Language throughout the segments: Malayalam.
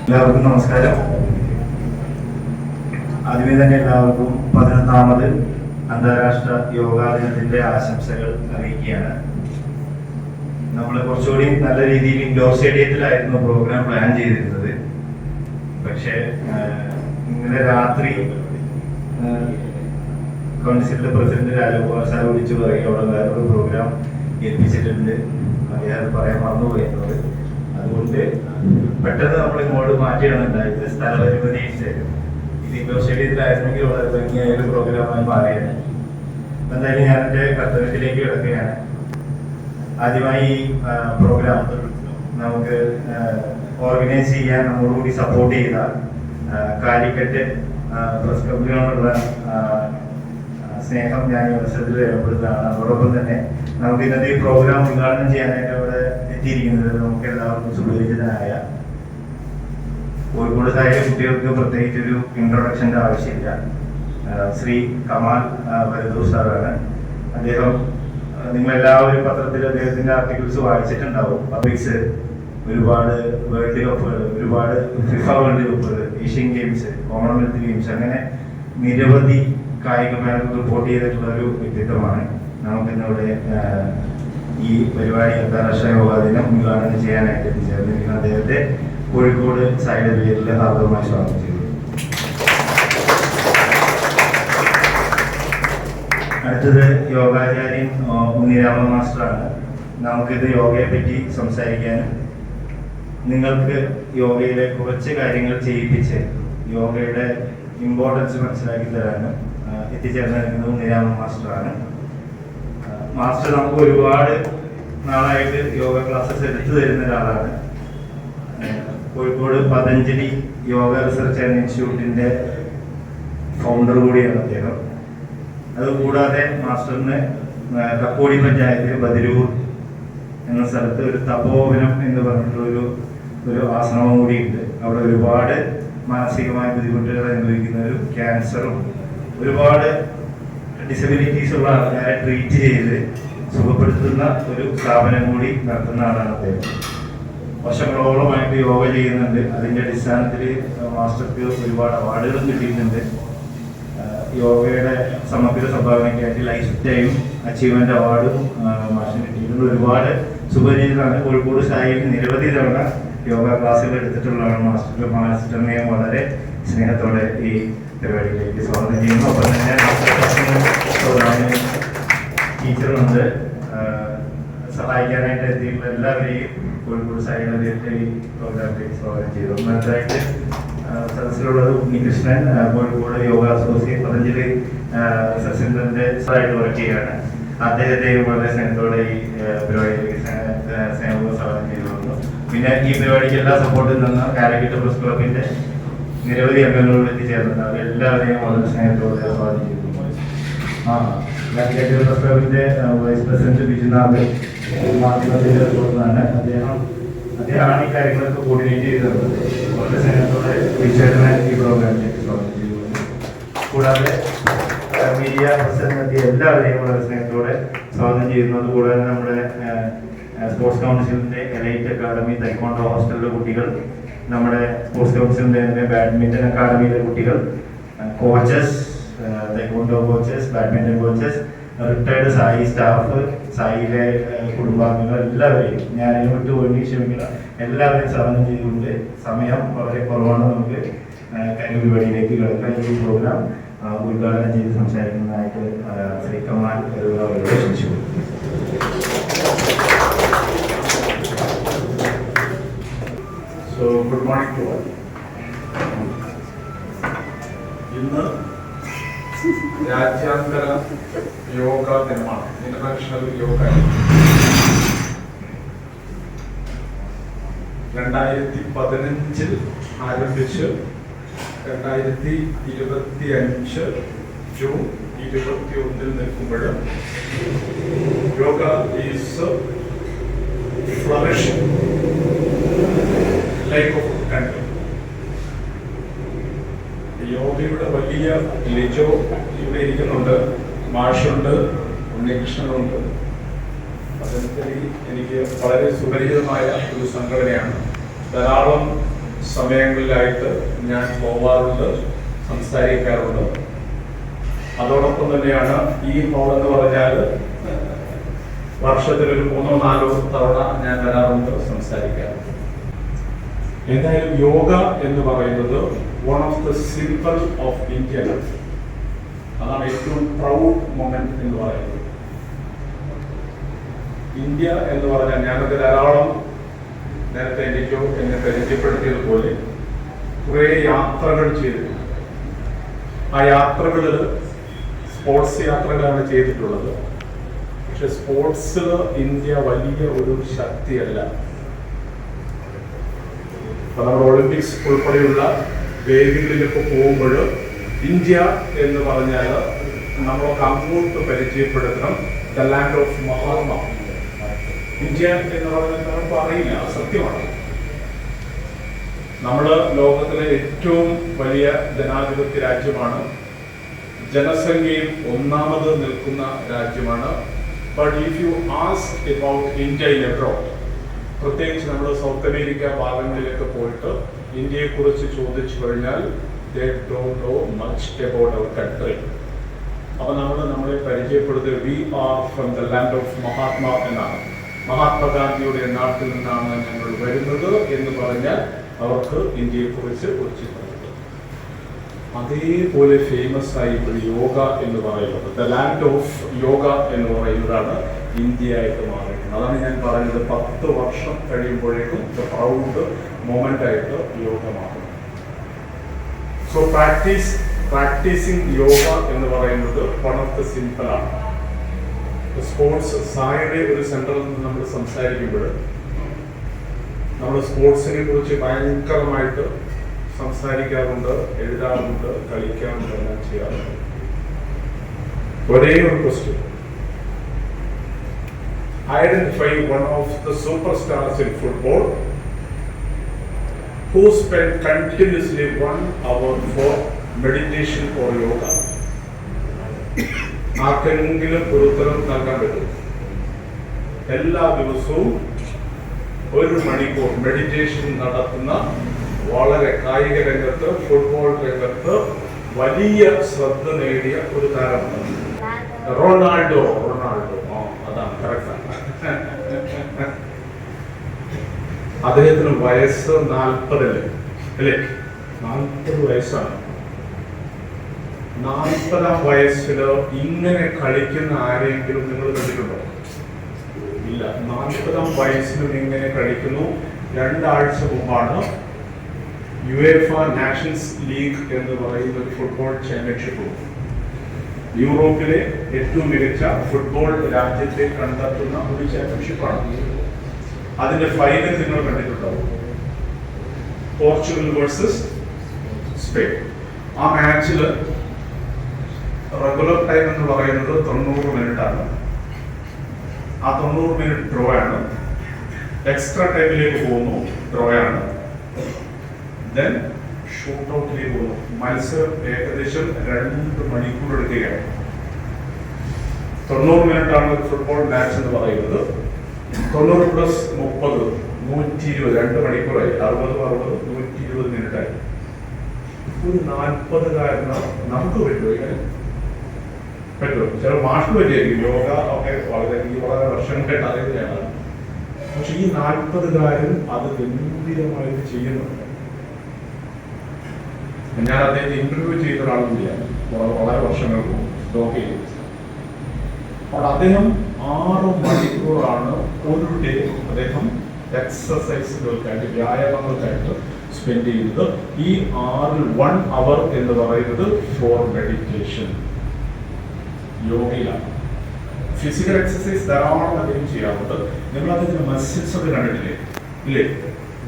എല്ലാവർക്കും നമസ്കാരം. ആദ്യമേ തന്നെ എല്ലാവർക്കും 11ാമത് അന്താരാഷ്ട്ര യോഗാ ദിനത്തിന്റെ ആശംസകൾ അറിയിക്കുകയാണ്. നമ്മൾ കുറച്ചുകൂടി നല്ല രീതിയിൽ ഇൻഡോർ സ്റ്റേഡിയത്തിലായിരുന്നു പ്രോഗ്രാം പ്ലാൻ ചെയ്തിരുന്നത്. പക്ഷേ ഇന്നലെ രാത്രി കൗൺസിലിന്റെ പ്രസിഡന്റ് രാജഗോപാൽ സാർ വിളിച്ചു പറയും അവിടെ വേറൊരു പ്രോഗ്രാം ഏൽപ്പിച്ചിട്ടുണ്ട്, അദ്ദേഹം പറയാൻ മറന്നുപോയിരുന്നത്. അതുകൊണ്ട് പെട്ടെന്ന് നമ്മൾ ഇങ്ങോട്ട് മാറ്റിയാണ് ഉണ്ടായത്. സ്ഥലപരിമിതി ഇത് ഇൻഡോർ സ്റ്റേഡിയത്തിലായിരുന്നെങ്കിൽ വളരെ ഭംഗിയായ ഒരു പ്രോഗ്രാമായി മാറിയാണ്. എന്തായാലും ഞാൻ എൻ്റെ കർത്തവ്യത്തിലേക്ക് കിടക്കുകയാണ്. ആദ്യമായി ഈ പ്രോഗ്രാം നമുക്ക് ഓർഗനൈസ് ചെയ്യാൻ നമ്മളോടുകൂടി സപ്പോർട്ട് ചെയ്ത കാലിക്കറ്റ് പ്രസ് ക്ലബിനോടുള്ള സ്നേഹം ഞാൻ ഈ അവസരത്തിൽ രേഖപ്പെടുത്തുകയാണ്. അതോടൊപ്പം തന്നെ നമുക്ക് ഇന്നത്തെ ഈ പ്രോഗ്രാം ഉദ്ഘാടനം ചെയ്യാനായിട്ട് അവിടെ എത്തിയിരിക്കുന്നത് നമുക്ക് എല്ലാവർക്കും സുപരിചിതനായ കോഴിക്കോട് സായിലെ കുട്ടികൾക്ക് പ്രത്യേകിച്ച് ഒരു ഇൻട്രൊഡക്ഷന്റെ ആവശ്യമില്ല, ശ്രീ കമാൽ വരദൂർ സാറാണ്. അദ്ദേഹം നിങ്ങളെല്ലാവരും പത്രത്തിൽ അദ്ദേഹത്തിന്റെ ആർട്ടിക്കിൾസ് വായിച്ചിട്ടുണ്ടാവും. പബ്ലിക്സ് ഒരുപാട് വേൾഡ് കപ്പുകൾ, ഒരുപാട് ഫിഫ വേൾഡ് കപ്പുകൾ, ഏഷ്യൻ ഗെയിംസ്, കോമൺവെൽത്ത് ഗെയിംസ്, അങ്ങനെ നിരവധി കായിക മേളകൾ റിപ്പോർട്ട് ചെയ്തിട്ടുള്ള ഒരു വ്യക്തിത്വമാണ്. നമുക്കിന്നിവിടെ ഈ പരിപാടി അന്താരാഷ്ട്ര യോഗാ ദിനം ഉദ്ഘാടനം ചെയ്യാനായിട്ട് എത്തിച്ചേർന്നിരിക്കുന്ന അദ്ദേഹത്തെ കോഴിക്കോട് സായിയുടെ പേരിൽ ഹാർദവമായി സ്വാഗതം ചെയ്തു. അടുത്തത് യോഗാചാര്യൻ ഉണ്ണിരാമൻ മാസ്റ്ററാണ്. നമുക്കിത് യോഗയെ പറ്റി സംസാരിക്കാനും നിങ്ങൾക്ക് യോഗയിലെ കുറച്ച് കാര്യങ്ങൾ ചെയ്യിപ്പിച്ച് യോഗയുടെ ഇമ്പോർട്ടൻസ് മനസ്സിലാക്കി തരാനും എത്തിച്ചേർന്നിരിക്കുന്നത് ഉണ്ണിരാമൻ മാസ്റ്ററാണ്. മാസ്റ്റർ നമുക്ക് ഒരുപാട് നാളായിട്ട് യോഗ ക്ലാസ്സസ് എടുത്തു തരുന്ന ഒരാളാണ്. കോഴിക്കോട് പതഞ്ജലി യോഗ റിസർച്ച് ആൻഡ് ഇൻസ്റ്റിറ്റ്യൂട്ടിന്റെ ഫൗണ്ടർ കൂടിയാണ് അദ്ദേഹം. അതുകൂടാതെ മാസ്റ്ററിന് കക്കോടി പഞ്ചായത്തിൽ ബദിരൂർ എന്ന സ്ഥലത്ത് ഒരു തപോവനം എന്ന് പറഞ്ഞിട്ടുള്ള ഒരു ആശ്രമം കൂടിയുണ്ട്. അവിടെ ഒരുപാട് മാനസികമായ ബുദ്ധിമുട്ടുകൾ അനുഭവിക്കുന്ന ഒരു ക്യാൻസറും ഒരുപാട് ഡിസബിലിറ്റീസ് ഉള്ള ആൾക്കാരെ ട്രീറ്റ് ചെയ്ത് സുഖപ്പെടുത്തുന്ന ഒരു സ്ഥാപനം കൂടി നടത്തുന്ന ആളാണ് അദ്ദേഹം. വർഷങ്ങളോളമായിട്ട് യോഗ ചെയ്യുന്നുണ്ട്. അതിന്റെ അടിസ്ഥാനത്തിൽ മാസ്റ്റർക്ക് ഒരുപാട് അവാർഡുകളും കിട്ടിയിട്ടുണ്ട്. യോഗയുടെ സമഗ്ര സംഭാവനയ്ക്കായിട്ട് ലൈഫ് ടൈം അച്ചീവ്മെന്റ് അവാർഡും മാസ്റ്റർ കിട്ടിയിട്ടുണ്ട്. ഒരുപാട് സുപരിചിതമാണ്. കോഴിക്കോട് സായിൽ നിരവധി തവണ യോഗ ക്ലാസ്സുകൾ എടുത്തിട്ടുള്ളതാണ്. മാസ്റ്ററിനെ വളരെ സ്നേഹത്തോടെ ഈ പരിപാടിയിലേക്ക് സ്വാഗതം ചെയ്യുന്നു. ഒപ്പം തന്നെ ടീച്ചറുണ്ട്. സഹായിക്കാനായിട്ട് എത്തിയിട്ടുള്ള എല്ലാവരെയും കോഴിക്കോട് സായിയുടെ നേരത്തെ ഈ പ്രോഗ്രാമിലേക്ക് സ്വാഗതം ചെയ്തു. ഒന്നാമതായിട്ട് സദസ്സിലുള്ളത് ഉണ്ണികൃഷ്ണൻ, കോഴിക്കോട് യോഗ അസോസിയേറ്റ് പതഞ്ജലി സെന്ററിന്റെ ആയിട്ട് വർക്ക് ചെയ്യുകയാണ്. അദ്ദേഹത്തെ വളരെ സ്നേഹത്തോടെ ഈ പരിപാടിയിലേക്ക് സ്നേഹപൂർവ്വം സ്വാഗതം ചെയ്തു വന്നു. പിന്നെ ഈ പരിപാടിക്ക് എല്ലാ സപ്പോർട്ടും തന്ന കാലിക്കറ്റ് പ്രസ് ക്ലബിന്റെ നിരവധി അംഗങ്ങളോട് എത്തിച്ചേർന്നിട്ടുണ്ട്. അവരെല്ലാവരെയും വളരെ സ്നേഹത്തോടെ സ്വാഗതം ചെയ്തു. കാലിക്കറ്റ് പ്രസ് ക്ലബിന്റെ വൈസ് പ്രസിഡന്റ് ബിജുനാഥ് മാധ്യമത്തിന്റെ റിപ്പോർട്ടറാണ്. അദ്ദേഹമാണ് ഈ കാര്യങ്ങളൊക്കെ കോർഡിനേറ്റ് ചെയ്തത്. വളരെ സ്നേഹത്തോടെ വിശേഷണ ഈ പ്രോഗ്രാമിലേക്ക് സ്വാഗതം ചെയ്തു. കൂടാതെ മീഡിയ പ്രസിഡന്റ് എല്ലാവരെയും വളരെ സ്നേഹത്തോടെ സ്വാഗതം ചെയ്യുന്നു. അതുകൂടാതെ നമ്മുടെ സ്പോർട്സ് കൗൺസിലിന്റെ എലൈറ്റ് അക്കാദമി തൈക്കോണ്ടോ ഹോസ്റ്റലിലെ കുട്ടികൾ, നമ്മുടെ സ്പോർട്സ് കൗൺസിലിന്റെ ബാഡ്മിന്റൺ അക്കാദമിയിലെ കുട്ടികൾ, coaches, taekwondo coaches, badminton coaches, retired SAI staff, സായിയിലെ കുടുംബാംഗങ്ങൾ എല്ലാവരെയും ഞാൻ വിട്ടുപോയി ക്ഷമിക്കണം. എല്ലാവരെയും സ്വാഗതം ചെയ്തുകൊണ്ട് സമയം വളരെ കുറവാണ്. നമുക്ക് പരിപാടിയിലേക്ക് കിടക്കാൻ ഈ പ്രോഗ്രാം ഉദ്ഘാടനം ചെയ്ത് സംസാരിക്കുന്നതായിട്ട് ശ്രീ കമാൽ അവരോട് ക്ഷണിച്ചു. So good morning to all. ഇന്ന് രാജ്യാന്തര യോഗ ദിനമാണ്, ഇന്റർനാഷണൽ യോഗ. 2015 ആരംഭിച്ച് 2025 ജൂൺ 21 നിൽക്കുമ്പോൾ yoga is flourishing like of country. യോഗയുടെ വലിയ ലിജോ ഇവിടെ ഇരിക്കുന്നുണ്ട്, മാഷുണ്ട്, ഉണ്ണികൃഷ്ണനുണ്ട്. അതെനിക്ക് എനിക്ക് വളരെ സുപരിചിതമായ ഒരു സംഘടനയാണ്. ധാരാളം സമയങ്ങളിലായിട്ട് ഞാൻ പോവാറുണ്ട്, സംസാരിക്കാറുണ്ട്. അതോടൊപ്പം തന്നെയാണ് ഈ ഹോൾ എന്ന് പറഞ്ഞാൽ വർഷത്തിലൊരു 3-4 തവണ ഞാൻ വരാറുണ്ട്, സംസാരിക്കാറുണ്ട്. എന്തായാലും യോഗ എന്ന് പറയുന്നത് one of the symbol of India. അതാണ് ഏറ്റവും പ്രൗഡ് മൊമെന്റ് എന്ന് പറയുന്നത്. ഇന്ത്യ എന്ന് പറഞ്ഞാൽ ഞാനൊക്കെ ധാരാളം നേരത്തെ എനിക്കോ എന്നെ പരിചയപ്പെടുത്തിയതുപോലെ കുറേ യാത്രകൾ ചെയ്തിട്ടുണ്ട്. ആ യാത്രകളിൽ സ്പോർട്സ് യാത്രകളാണ് ചെയ്തിട്ടുള്ളത്. പക്ഷെ സ്പോർട്സിൽ ഇന്ത്യ വലിയ ഒരു ശക്തിയല്ല. നമ്മുടെ ഒളിമ്പിക്സ് ഉൾപ്പെടെയുള്ള വേദികളിലൊക്കെ പോകുമ്പോൾ ഇന്ത്യ എന്ന് പറഞ്ഞാൽ നമ്മളൊക്കെ അങ്ങോട്ട് പരിചയപ്പെടുത്തണം the land of Mahatma. India എന്ന് പറഞ്ഞാൽ നമുക്ക് അറിയില്ല, സത്യമാണ്. നമ്മൾ ലോകത്തിലെ ഏറ്റവും വലിയ ജനാധിപത്യ രാജ്യമാണ്, ജനസംഖ്യയിൽ 1ാമത് നിൽക്കുന്ന രാജ്യമാണ്. But if you ask about India in abroad, പ്രത്യേകിച്ച് നമ്മൾ സൗത്ത് അമേരിക്ക ഭാഗങ്ങളിലൊക്കെ പോയിട്ട് ഇന്ത്യയെ കുറിച്ച് ചോദിച്ചു കഴിഞ്ഞാൽ they don't know much about our country. അപ്പോൾ നമ്മളെ പരിചയപ്പെടുത്തുക we are from the land of Mahatma എന്നാണ്. മഹാത്മാഗാന്ധിയുടെ നാട്ടിൽ നിന്നാണ് ഞങ്ങൾ വരുന്നത് എന്ന് പറഞ്ഞാൽ അവർക്ക് ഇന്ത്യയെ കുറിച്ച് അതേപോലെ ഫേമസ് ആയി ഇപ്പോൾ യോഗ എന്ന് പറയുന്നത് ദ ലാൻഡ് ഓഫ് യോഗ എന്ന് പറയുന്നതാണ് ഇന്ത്യ ആയിട്ട് മാറിയിരിക്കുന്നത്. അതാണ് ഞാൻ പറഞ്ഞത്, 10 വർഷം കഴിയുമ്പോഴേക്കും പ്രൗഡ് മൊമെന്റ് ആയിട്ട് യോഗ മാറും. സോ പ്രാക്ടീസിങ് യോഗ എന്ന് പറയുന്നത് വൺ ഓഫ് ദ സിമ്പിൾ ആണ്. സ്പോർട്സ് സായുടെ ഒരു സെന്ററിൽ നിന്ന് നമ്മൾ സംസാരിക്കുമ്പോൾ നമ്മൾ സ്പോർട്സിനെ കുറിച്ച് ഭയങ്കരമായിട്ട് സംസാരിക്കാറുണ്ട്, എഴുതാറുണ്ട്, കളിക്കാറുണ്ട്, എല്ലാം ചെയ്യാറുണ്ട്. ഒരേ ഒരു question, identify one of the super stars in football who spent continuously 1 hour for meditation or yoga. ആർക്കെങ്കിലും ഒരു ഉത്തരം നൽകാൻ പറ്റും? എല്ലാ ദിവസവും 1 മണിക്കൂർ മെഡിറ്റേഷൻ നടത്തുന്ന വളരെ കായിക രംഗത്ത്, ഫുട്ബോൾ രംഗത്ത് വലിയ ശ്രദ്ധ നേടിയ ഒരു താരമാണ് റൊണാൾഡോ. അതാണ് കറക്റ്റ്. അദ്ദേഹത്തിന് വയസ്സ് 40 അല്ലേ? 40 വയസ്സാണ്. 40ാം വയസ്സിൽ ഇങ്ങനെ കളിക്കുന്ന ആരെങ്കിലും നിങ്ങൾ കണ്ടിട്ടുണ്ടോ? ഇല്ല. 40ാം വയസ്സിലും ഇങ്ങനെ കളിക്കുന്നു. 2 ആഴ്ച മുമ്പാണ് യുവേഫ നാഷൻസ് ലീഗ് എന്ന് പറയുന്ന ഒരു ഫുട്ബോൾ ചാമ്പ്യൻഷിപ്പ്, യൂറോപ്പിലെ ഏറ്റവും മികച്ച ഫുട്ബോൾ രാജ്യത്തെ കണ്ടെത്തുന്ന ഒരു ചാമ്പ്യൻഷിപ്പാണ്. അതിന്റെ ഫൈനൽ നിങ്ങൾ കണ്ടിട്ടുണ്ടാവും, പോർച്ചുഗൽ വേഴ്സസ് സ്പെയിൻ. ആ മാച്ചിൽ റെഗുലർ ടൈം എന്ന് പറയുന്നത് 90 മിനിറ്റാണ്. ആ 90 മിനിറ്റ് ഡ്രോ ആണ്. എക്സ്ട്രാ ടൈമിലേക്ക് പോകുന്നു, ഡ്രോ ആണ്. ദെൻ ഷൂട്ട് ഔട്ടിലേക്ക് പോകുന്നു. മത്സരം ഏകദേശം 2 മണിക്കൂർ എടുക്കുകയാണ്. 90 മിനിറ്റാണ് ഫുട്ബോൾ മാച്ച് എന്ന് പറയുന്നത്. 90 + 30 120, 2 മണിക്കൂറായി. 60 120 മിനിറ്റായി. ഒരു 40-കാരന് നമുക്ക് പറ്റുമോ? ഇങ്ങനെ പറ്റുമോ? ചില മാഷ് പറ്റിയായിരിക്കും. യോഗ ഒക്കെ വളരെ വർഷങ്ങളായിട്ട് അറിയുന്നതാണ്. പക്ഷെ ഈ 40-കാരൻ അത് ഗംഭീരമായിട്ട് ചെയ്യുന്നുണ്ട്. ഞാൻ അദ്ദേഹത്തെ ഇന്റർവ്യൂ ചെയ്ത ഒരാളും കൂടിയാണ് വളരെ വർഷങ്ങൾക്ക് യോഗ ചെയ്തത്. അപ്പോൾ അദ്ദേഹം 6 മണിക്കൂറാണ് ഒരു ഡേ അദ്ദേഹം എക്സസൈസുകൾക്കായിട്ട്, വ്യായാമങ്ങൾക്കായിട്ട് സ്പെൻഡ് ചെയ്യുന്നത്. ഈ 6ൽ 1 hour എന്ന് പറയുന്നത് ഫോർ മെഡിറ്റേഷൻ, യോഗയിലാണ്. ഫിസിക്കൽ എക്സസൈസ് ധാരാളം അദ്ദേഹം ചെയ്യാറുണ്ട്. നിങ്ങൾ അദ്ദേഹത്തിന്റെ മസിൽസ് ഒക്കെ കണ്ടിട്ടില്ലേ? ഇല്ലേ?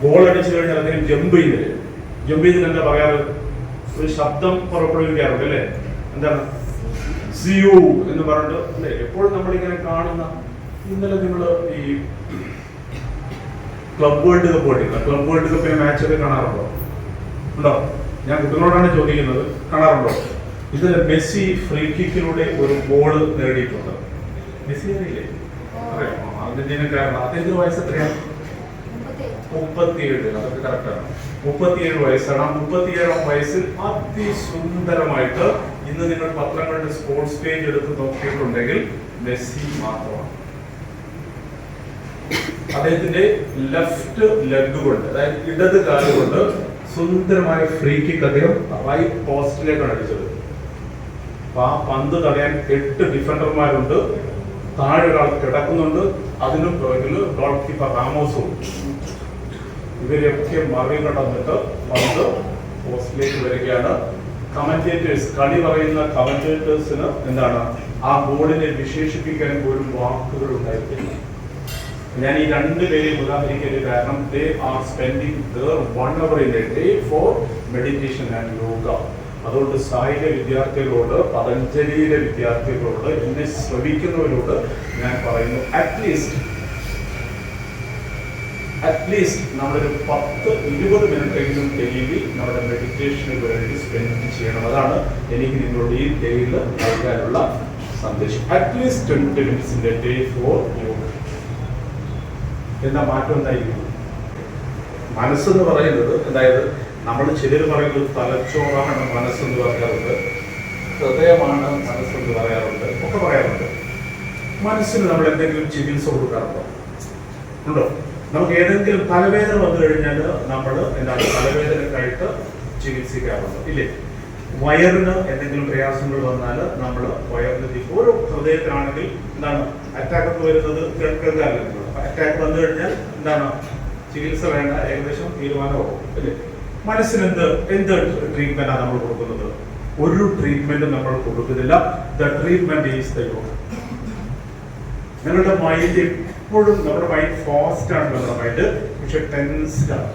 ഗോൾ അടിച്ചു കഴിഞ്ഞാൽ അദ്ദേഹം ജമ്പ് ചെയ്തില്ലേ? ജമ്പ് ചെയ്തിട്ട് എന്താ പറയാറ്? ഒരു ശബ്ദം പുറപ്പെടുവിക്കാറുണ്ട് അല്ലേ? എന്താണ്? സിയു എന്ന് പറഞ്ഞിട്ട് അല്ലേ? എപ്പോഴും നമ്മളിങ്ങനെ കാണുന്ന, ഇന്നലെ നിങ്ങൾ ഈ ക്ലബ് വേൾഡ് കപ്പ് പോയിട്ടില്ല? ക്ലബ് വേൾഡ് കപ്പിന്റെ മാച്ചൊക്കെ കാണാറുണ്ടോ? ഉണ്ടോ? ഞാൻ കുട്ടികളോടാണ് ചോദിക്കുന്നത്, കാണാറുണ്ടോ? ഇത് മെസ്സി ഫ്രീ കിക്കിലൂടെ ഒരു ഗോൾ നേടിയിട്ടുണ്ട്. മെസ്സി അറിയില്ലേ? അറിയാം. അർജന്റീനക്കാരനാണ്. അദ്ദേഹത്തിന് വയസ്സ് എത്രയാണ്? 37. അതൊക്കെ കറക്റ്റാണ്. 37 വയസ്സാണ്. ആ 37-ാം വയസ്സിൽ അതിസുന്ദരമായിട്ട് ഇന്ന് നിങ്ങൾ പത്രങ്ങളുടെ സ്പോർട്സ് പേജ് എടുത്ത് നോക്കിയിട്ടുണ്ടെങ്കിൽ മെസ്സി മാത്രമാണ്. അദ്ദേഹത്തിന്റെ ലെഫ്റ്റ് ലെഗ് കൊണ്ട്, അതായത് ഇടത് കാല് കൊണ്ട് സുന്ദരമായ ഫ്രീ കിക്ക് അദ്ദേഹം റൈറ്റ് പോസ്റ്റിലേക്കാണ് അടിച്ചത്. അപ്പൊ ആ പന്ത് തടയാൻ 8 ഡിഫൻഡർമാരുണ്ട്, താഴെ ഒരാൾ കിടക്കുന്നുണ്ട്, അതിനും പുറകിൽ ഗോൾ കീപ്പർ റാമോസും. ഇവരെയൊക്കെ മറികടന്നിട്ട് പന്ത് പോസ്റ്റിലേക്ക് വരികയാണ്. കമന്റേറ്റേഴ്സ്, കളി പറയുന്ന കമന്റേറ്റേഴ്സിന് എന്താണ്, ആ ഗോളിനെ വിശേഷിപ്പിക്കാൻ പോലും വാക്കുകൾ ഉണ്ടായിരിക്കില്ല. ഞാൻ ഈ 2 പേരെയും ഉദാഹരിക്കരുത്, കാരണം they are spending their 1 hour in a day for meditation and yoga. അതുകൊണ്ട് സായിലെ വിദ്യാർത്ഥികളോട്, പതഞ്ജലിയിലെ വിദ്യാർത്ഥികളോട്, എന്നെ ശ്രമിക്കുന്നവരോട് ഞാൻ പറയുന്നു, അറ്റ്ലീസ്റ്റ് നമ്മളൊരു 10-20 മിനിറ്റെങ്കിലും ഡെയിലി നമ്മുടെ മെഡിറ്റേഷന് വേണ്ടി സ്പെൻഡ് ചെയ്യണം. അതാണ് എനിക്ക് നിങ്ങളോട് ഈ ഡേയിൽ നൽകാനുള്ള സന്ദേശം. At least 20 minutes in a day for yoga. എന്താ മാറ്റം എന്തായിരിക്കും? മനസ്സെന്ന് പറയുന്നത്, അതായത് നമ്മൾ ചിലർ പറയുന്നത് തലച്ചോറാണ് മനസ്സെന്ന് പറയാറുണ്ട്, ഹൃദയമാണ് മനസ്സെന്ന് പറയാറുണ്ട്, ഒക്കെ പറയാറുണ്ട്. മനസ്സിന് നമ്മൾ എന്തെങ്കിലും ചികിത്സ കൊടുക്കാറുണ്ടോ? ഉണ്ടോ? നമുക്ക് ഏതെങ്കിലും തലവേദന വന്നു കഴിഞ്ഞാൽ നമ്മൾ എന്താണ് തലവേദനക്കായിട്ട് ചികിത്സിക്കാറുണ്ട്, ഇല്ലേ? വയറിന് എന്തെങ്കിലും പ്രയാസങ്ങൾ വന്നാൽ നമ്മൾ വയറിന്, ഓരോ ഹൃദയത്തിനാണെങ്കിൽ എന്താണ് അറ്റാക്ക് ഒക്കെ വരുന്നത് കേൾക്കാറില്ല. അറ്റാക്ക് വന്നു കഴിഞ്ഞാൽ എന്താണ് ചികിത്സ വേണ്ട, ഏകദേശം തീരുമാനമാകും, അല്ലേ? മനസ്സിന് എന്ത് ട്രീറ്റ്മെന്റാണ് നമ്മൾ കൊടുക്കുന്നത്? ഒരു ട്രീറ്റ്മെന്റും നമ്മൾ കൊടുക്കുന്നില്ല. The treatment is the yoga. നിങ്ങളുടെ മൈൻഡ് എപ്പോഴും, നമ്മുടെ മൈൻഡ് ഫാസ്റ്റ് ആണ്, നമ്മുടെ മൈൻഡ് പക്ഷെ ടെൻസ്ഡ് ആണ്,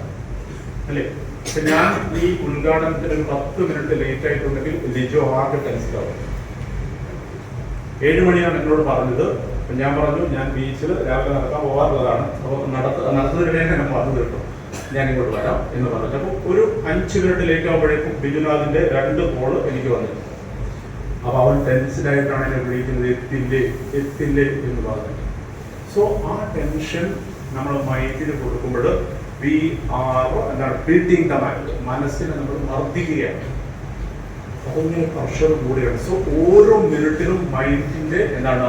അല്ലേ? ഞാൻ ഈ ഉദ്ഘാടനത്തിന് ഒരു 10 മിനിറ്റ് ലേറ്റ് ആയിട്ടുണ്ടെങ്കിൽ ലിജോ ആകെ ടെൻസ്ഡ് ആവും. 7 മണിയാണ് എന്നോട് പറഞ്ഞത്. ഞാൻ പറഞ്ഞു ഞാൻ ബീച്ചിൽ രാവിലെ നടക്കാൻ പോകാറുള്ളതാണ്, അപ്പോൾ നടത്തുന്നതിനിടെ ഞാൻ പറഞ്ഞു കിട്ടും, ഞാൻ ഇങ്ങോട്ട് വരാം എന്ന് പറഞ്ഞു. അപ്പോൾ ഒരു 5 മിനിറ്റ് ലേറ്റ് ആകുമ്പോഴേക്കും ബിജുനാഥിന്റെ 2 കോള് എനിക്ക് വന്നിട്ടുണ്ട്. അപ്പൊ അവൻ ടെൻസ്ഡ് ആയിട്ടാണ് എന്നെ വിളിക്കുന്നത്, എത്തില്ലേ എന്ന് പറഞ്ഞിട്ട്. സോ ആ ടെൻഷൻ നമ്മൾ മൈൻഡിന് കൊടുക്കുമ്പോൾ വി ആർ എന്താണ് ബിൽഡിംഗ് ദ മൈൻഡ്, മനസ്സിനെ നമ്മൾ വർദ്ധിക്കുകയാണ്. അതിങ്ങനെ പ്രഷർ കൂടിയാണ്. സോ ഓരോ മിനിറ്റിലും മൈൻഡിന്റെ എന്താണ്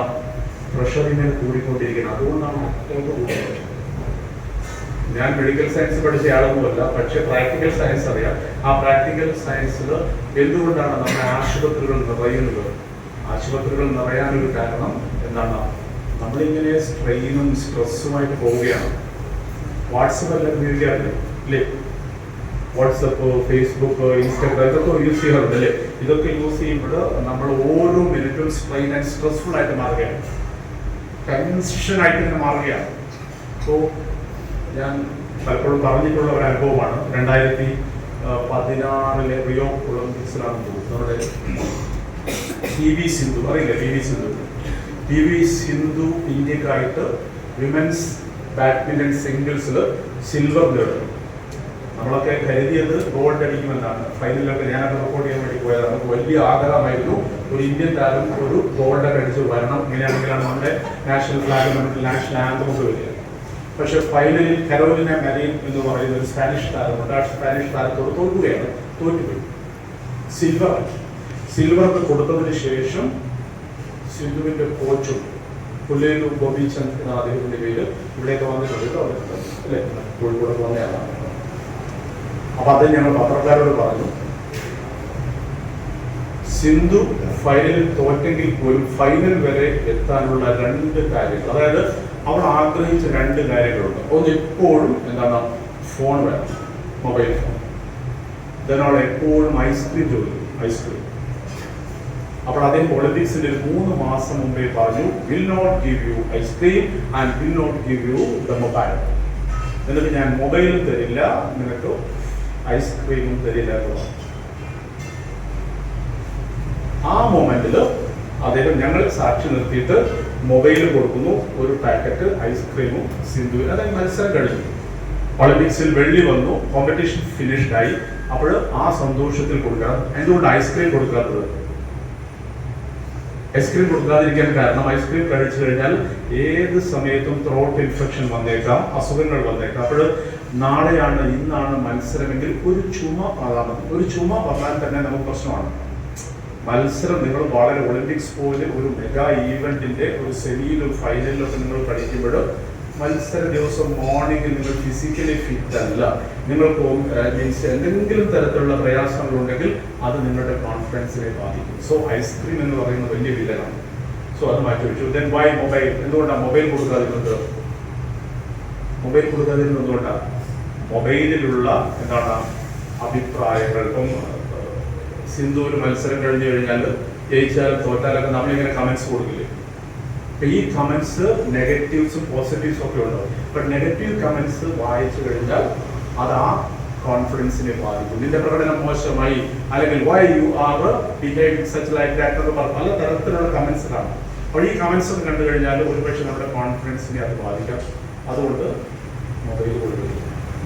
പ്രഷർ ഇങ്ങനെ കൂടിക്കൊണ്ടിരിക്കുന്നത്. അതുകൊണ്ടാണ് കൂടുന്നത്. ഞാൻ മെഡിക്കൽ സയൻസ് പഠിച്ച ആളൊന്നുമല്ല, പക്ഷെ പ്രാക്ടിക്കൽ സയൻസ് അറിയാം. ആ പ്രാക്ടിക്കൽ സയൻസിൽ എന്തുകൊണ്ടാണ് നമ്മുടെ ആശുപത്രികൾ നിറയുന്നത്? ആശുപത്രികൾ നിറയാനൊരു കാരണം എന്താണ്? നമ്മളിങ്ങനെ സ്ട്രെയിനും സ്ട്രെസ്സുമായിട്ട് പോവുകയാണ്. വാട്സപ്പ് എല്ലാം ഉപയോഗിക്കാറില്ലേ? ഇല്ലേ? വാട്സപ്പ്, ഫേസ്ബുക്ക്, ഇൻസ്റ്റാഗ്രാം ഇതൊക്കെ യൂസ് ചെയ്യാറുണ്ട്, അല്ലേ? ഇതൊക്കെ യൂസ് ചെയ്യുമ്പോൾ നമ്മൾ ഓരോ മിനിറ്റും സ്ട്രെയിൻ ആൻഡ് സ്ട്രെസ്ഫുൾ ആയിട്ട് മാറുകയാണ്, ടെൻഷനായിട്ട് ഇങ്ങനെ മാറുകയാണ്. സോ ഞാൻ പലപ്പോഴും പറഞ്ഞിട്ടുള്ള ഒരു അനുഭവമാണ്. 2016 റിയോ ഒളിമ്പിക്സിലാണ് നമ്മുടെ PV സിന്ധു, അറിയില്ലേ? PV സിന്ധു ഇന്ത്യക്കായിട്ട് വിമൻസ് ബാഡ്മിന്റൺ സിംഗിൾസിൽ സിൽവർ നേടുന്നു. നമ്മളൊക്കെ കരുതിയത് ഗോൾഡ് അടിക്കുമെന്നാണ്. ഫൈനലിലൊക്കെ ഞാനൊക്കെ റിപ്പോർട്ട് ചെയ്യാൻ വേണ്ടി പോയതാണ്. വലിയ ആഗ്രഹമായിരുന്നു ഒരു ഇന്ത്യൻ താരം ഒരു ഗോൾഡൊക്കെ അടിച്ച് വരണം, ഇങ്ങനെയാണെങ്കിലാണ് നമ്മുടെ നാഷണൽ ഫ്ലാഗ്, നമ്മുടെ നാഷണൽ ആന്തമൊക്കെ വരിക. പക്ഷെ ഫൈനലിൽ കരോലിന മെരീൻ എന്ന് പറയുന്ന ഒരു സ്പാനിഷ് താരമുണ്ട്. ആ സ്പാനിഷ് താരത്തോട് തോറ്റുപോയി. സിൽവർക്ക് കൊടുത്തതിന് ശേഷം സിന്ധുവിന്റെ കോച്ചും പുല്ലേലു ഗോപിചന്ദ് എന്ന അദ്ദേഹത്തിന്റെ പേര് ഇവിടെയൊക്കെ വന്നിട്ടുണ്ട്, അല്ലേ? കോഴിക്കോടൊക്കെ വന്നതാണ്. അപ്പൊ അത് ഞങ്ങൾ പത്രക്കാരോട് പറഞ്ഞു, സിന്ധു ഫൈനലിൽ തോറ്റെങ്കിൽ പോലും ഫൈനൽ വരെ എത്താനുള്ള 2 കാര്യങ്ങൾ, അതായത് അവൾ ആഗ്രഹിച്ച 2 കാര്യങ്ങളുണ്ട്. ഒന്ന്, എപ്പോഴും എന്താണ് ഫോൺ വേണം. Mobile phone. ഇതിനോട് എപ്പോഴും ഐസ്ക്രീം ചോദിക്കും, ഐസ്ക്രീം. അപ്പോൾ അദ്ദേഹം ഒളിമ്പിക്സിന്റെ 3 മാസം മുമ്പേ പറഞ്ഞു, will not give you ice cream and will not give you the mobile. എന്നിട്ട് ഞാൻ മൊബൈലും തരില്ല, നിനക്ക് ഐസ്ക്രീമും തരില്ല എന്ന് പറഞ്ഞു. ആ മൊമെന്റിൽ അദ്ദേഹം ഞങ്ങൾ സാക്ഷി നിർത്തിയിട്ട് മൊബൈൽ കൊടുക്കുന്നു, ഒരു പാക്കറ്റ് ഐസ്ക്രീമും സിന്ധു. അതായത് മത്സരം കഴിഞ്ഞു, ഒളിമ്പിക്സിൽ വെള്ളി വന്നു, കോമ്പറ്റീഷൻ ഫിനിഷ്ഡ് ആയി. അപ്പോൾ ആ സന്തോഷത്തിൽ കൊടുക്കണം. എന്തുകൊണ്ട് ഐസ്ക്രീം കൊടുക്കാത്തത്? ഐസ്ക്രീം കൊടുക്കാതിരിക്കാൻ കാരണം ഐസ്ക്രീം കഴിച്ചു കഴിഞ്ഞാൽ ഏത് സമയത്തും ത്രോട്ട് ഇൻഫെക്ഷൻ വന്നേക്കാം, അസുഖങ്ങൾ വന്നേക്കാം. അപ്പോൾ നാളെയാണ് ഇന്നാണ് മത്സരമെങ്കിൽ ഒരു ചുമ വന്നാൽ മതി. ഒരു ചുമ വന്നാൽ തന്നെ നമുക്ക് പ്രശ്നമാണ്. മത്സരം നിങ്ങൾ വളരെ ഒളിമ്പിക്സ് പോലെ ഒരു മെഗാ ഈവെന്റിന്റെ ഒരു സെമിയിലും ഫൈനലിലൊക്കെ നിങ്ങൾ കളിക്കുമ്പോൾ മത്സര ദിവസം മോർണിംഗിൽ നിങ്ങൾ ഫിസിക്കലി ഫിറ്റ് അല്ല, നിങ്ങൾക്ക് മീൻസ് എന്തെങ്കിലും തരത്തിലുള്ള പ്രയാസങ്ങളുണ്ടെങ്കിൽ അത് നിങ്ങളുടെ കോൺഫിഡൻസിനെ ബാധിക്കും. സോ ഐസ്ക്രീം എന്ന് പറയുന്ന വലിയ വിലയാണ്. സോ അത് മാറ്റി വെച്ചു. Then why mobile? എന്തുകൊണ്ടാണ് മൊബൈൽ കൊടുക്കാതിരുന്നത്? മൊബൈൽ കൊടുക്കാതിരുന്നത് എന്തുകൊണ്ടാണ്? മൊബൈലിലുള്ള എന്താണ് അഭിപ്രായങ്ങൾ. ഇപ്പം സിന്ധു ഒരു മത്സരം കഴിഞ്ഞു കഴിഞ്ഞാൽ ജയിച്ചാലും തോറ്റാലൊക്കെ നമ്മളിങ്ങനെ കമന്റ്സ് കൊടുക്കില്ലേ? ഈ കമന്റ്സ് നെഗറ്റീവ്സും പോസിറ്റീവ്സും ഒക്കെ ഉണ്ടാവും. ബട്ട് നെഗറ്റീവ് കമന്റ്സ് വായിച്ചു കഴിഞ്ഞാൽ അത് ആ കോൺഫിഡൻസിനെ ബാധിക്കും. നിന്റെ പ്രകടനം മോശമായി, അല്ലെങ്കിൽ why you are behaving such like that എന്ന് പറഞ്ഞ പല തരത്തിലുള്ള കമന്റ്സ് കാണും. അപ്പോൾ ഈ കമന്റ്സ് ഒക്കെ കണ്ടു കഴിഞ്ഞാൽ ഒരുപക്ഷെ നമ്മുടെ കോൺഫിഡൻസിനെ അത് ബാധിക്കാം. അതുകൊണ്ട് മൊബൈൽ കൊടുക്കുന്നത്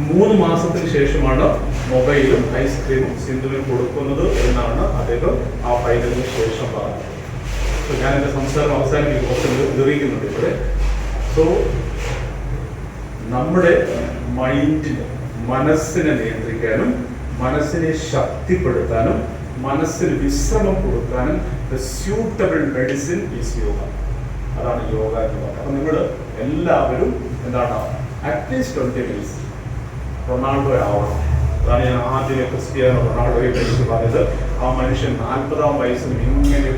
3 മാസത്തിന് ശേഷമാണ് മൊബൈലും ഐസ്ക്രീമും സിന്ധുവിന് കൊടുക്കുന്നത് എന്നാണ് അദ്ദേഹം ആ ഫൈനലിന് ശേഷം പറഞ്ഞത്. ഞാൻ എൻ്റെ സംസാരം അവസാനിപ്പിക്കും, കുറച്ച് നിർവഹിക്കുന്നുണ്ട് ഇവിടെ. സോ നമ്മുടെ മൈൻഡിന്, മനസ്സിനെ നിയന്ത്രിക്കാനും മനസ്സിനെ ശക്തിപ്പെടുത്താനും മനസ്സിന് വിശ്രമം കൊടുക്കാനും the suitable medicine is yoga. അതാണ് യോഗ എന്ന് പറയുന്നത്. അപ്പം നിങ്ങൾ എല്ലാവരും എന്താണ് അറ്റ്ലീസ്റ്റ് 20 minutes റൊണാൾഡോ ആവണം. അതാണ് ഞാൻ ആദ്യമേ ക്രിസ്ത്യാനോ റൊണാൾഡോയെ കുറിച്ച് പറഞ്ഞത്. ആ മനുഷ്യൻ 40-ാം വയസ്സിലും ഇങ്ങനെ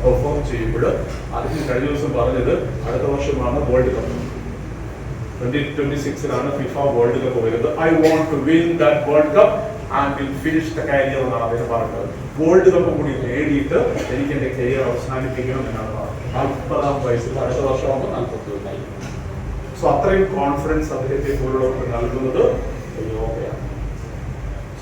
പെർഫോം ചെയ്യുമ്പോൾ അതിന് കഴിഞ്ഞ ദിവസം പറഞ്ഞത് അടുത്ത വർഷമാണ് world cup. 2026 FIFA world cup വരുന്നത്. I want to win that world cup and will finish the career എന്നാണ് അദ്ദേഹം പറഞ്ഞത്. വേൾഡ് കപ്പ് കൂടി നേടിയിട്ട് എനിക്ക് എൻ്റെ കരിയർ അവസാനിപ്പിക്കണം എന്നാണ് പറഞ്ഞത്. 40-ാം വയസ്സിൽ അടുത്ത വർഷമാകുമ്പോൾ 41. സോ അത്രയും കോൺഫിഡൻസ് അദ്ദേഹത്തെ പോലുള്ളവർക്ക് നൽകുന്നത് യോഗയാണ്.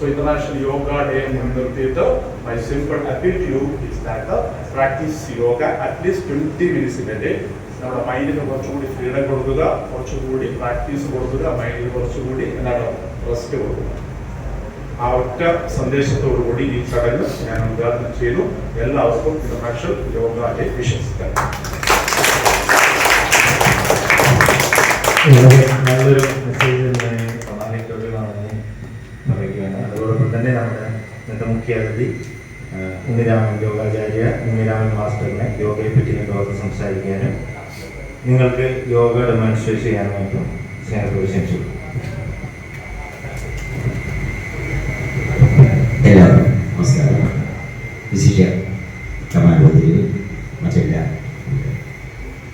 So International Yoga Day മുൻനിർത്തിയിട്ട് my simple appeal to you is that practice yoga at least 20 minutes in a day. നമ്മുടെ മൈൻഡിന് കുറച്ചുകൂടി ഫ്രീഡം കൊടുക്കുക, കുറച്ചുകൂടി പ്രാക്ടീസ് കൊടുക്കുക, മൈൻഡിന് കുറച്ചുകൂടി എന്താണ് റെസ്റ്റ് കൊടുക്കുക. ആ ഒറ്റ സന്ദേശത്തോടു കൂടി ഈ ചടങ്ങ് ഞാൻ ഉദ്ഘാടനം ചെയ്തു. എല്ലാവർക്കും ഇന്റർനാഷണൽ യോഗ ഡേ വിഷസ്. നല്ലൊരു മെസ്സേജ് പറയുകയാണ്. അതോടൊപ്പം തന്നെ നമ്മുടെ ഇന്നത്തെ മുഖ്യ അതിഥി ഉണ്ണിരാമൻ യോഗാചാര്യ ഉണ്ണിരാമൻ മാസ്റ്ററിനെ യോഗയെ പറ്റി നിങ്ങൾക്ക് സംസാരിക്കാനും നിങ്ങൾക്ക് യോഗ ഡെമോൺസ്ട്രേറ്റ് ചെയ്യാനുമായിട്ടും സ്നേഹത്തോട് ക്ഷണിച്ചു. എല്ലാവർക്കും നമസ്കാരം. വിശിഷ്യ കമാലോതിൽ മറ്റല്ല,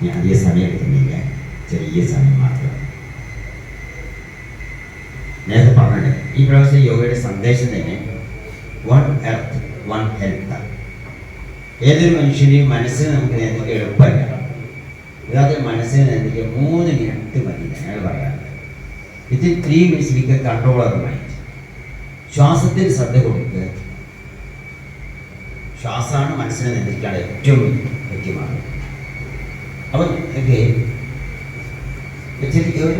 ഞാൻ അധിക സമയം എടുക്കുന്നില്ല, ചെറിയ സമയം മാത്രം. നേരത്തെ പറഞ്ഞിട്ട് ഈ പ്രാവശ്യം യോഗയുടെ സന്ദേശം തന്നെ വൺ എർത്ത് വൺ ഹെൽത്ത്. ഏതൊരു മനുഷ്യൻ്റെയും മനസ്സിന് നമുക്ക് നിയന്ത്രിക്കാൻ എളുപ്പമല്ല. ഇതാദ്യ മനസ്സിനെ നിയന്ത്രിക്കാൻ 3 മിനിറ്റ് മതി. ഞങ്ങൾ പറയാറുണ്ട് within 3 minutes we can control our mind. ശ്വാസത്തിൽ ശ്രദ്ധ കൊടുക്കുക. ശ്വാസമാണ് മനസ്സിനെ നിയന്ത്രിക്കാൻ ഏറ്റവും മുഖ്യമാണ്. അപ്പം ഒരു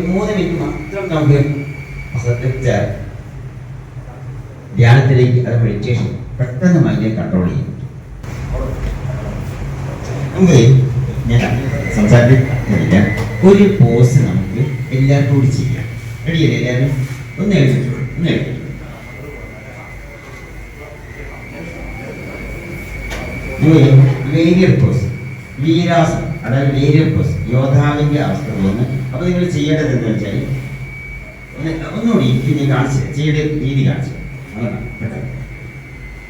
3 മിനിറ്റ് മാത്രം നമുക്ക് ധ്യാനത്തിലേക്ക്, അത് മെഡിറ്റേഷൻ പെട്ടെന്ന് മൈൻഡിനെ കൺട്രോൾ ചെയ്യും. നമുക്ക് ഞാൻ സംസാരിക്കുന്നില്ല, ഒരു പോസ് നമുക്ക് എല്ലാവർക്കും കൂടി ചെയ്യാം. റെഡിയല്ലേ എല്ലാവരും? ഒന്ന് എഴുതിട്ടു, ഒന്ന് എഴുതിട്ടു. വേരിയർ പോസ്, വീരാസനം, അതായത് വേരിയർ പോസ്, യോദ്ധാവിൻ്റെ അവസ്ഥ തോന്നുന്നു. അപ്പോൾ നിങ്ങൾ ചെയ്യേണ്ടത് എന്താ വെച്ചാൽ ഒന്നുകൂടി ഇനി കാണിച്ചു ചെയ്യേണ്ട രീതി കാണിച്ചു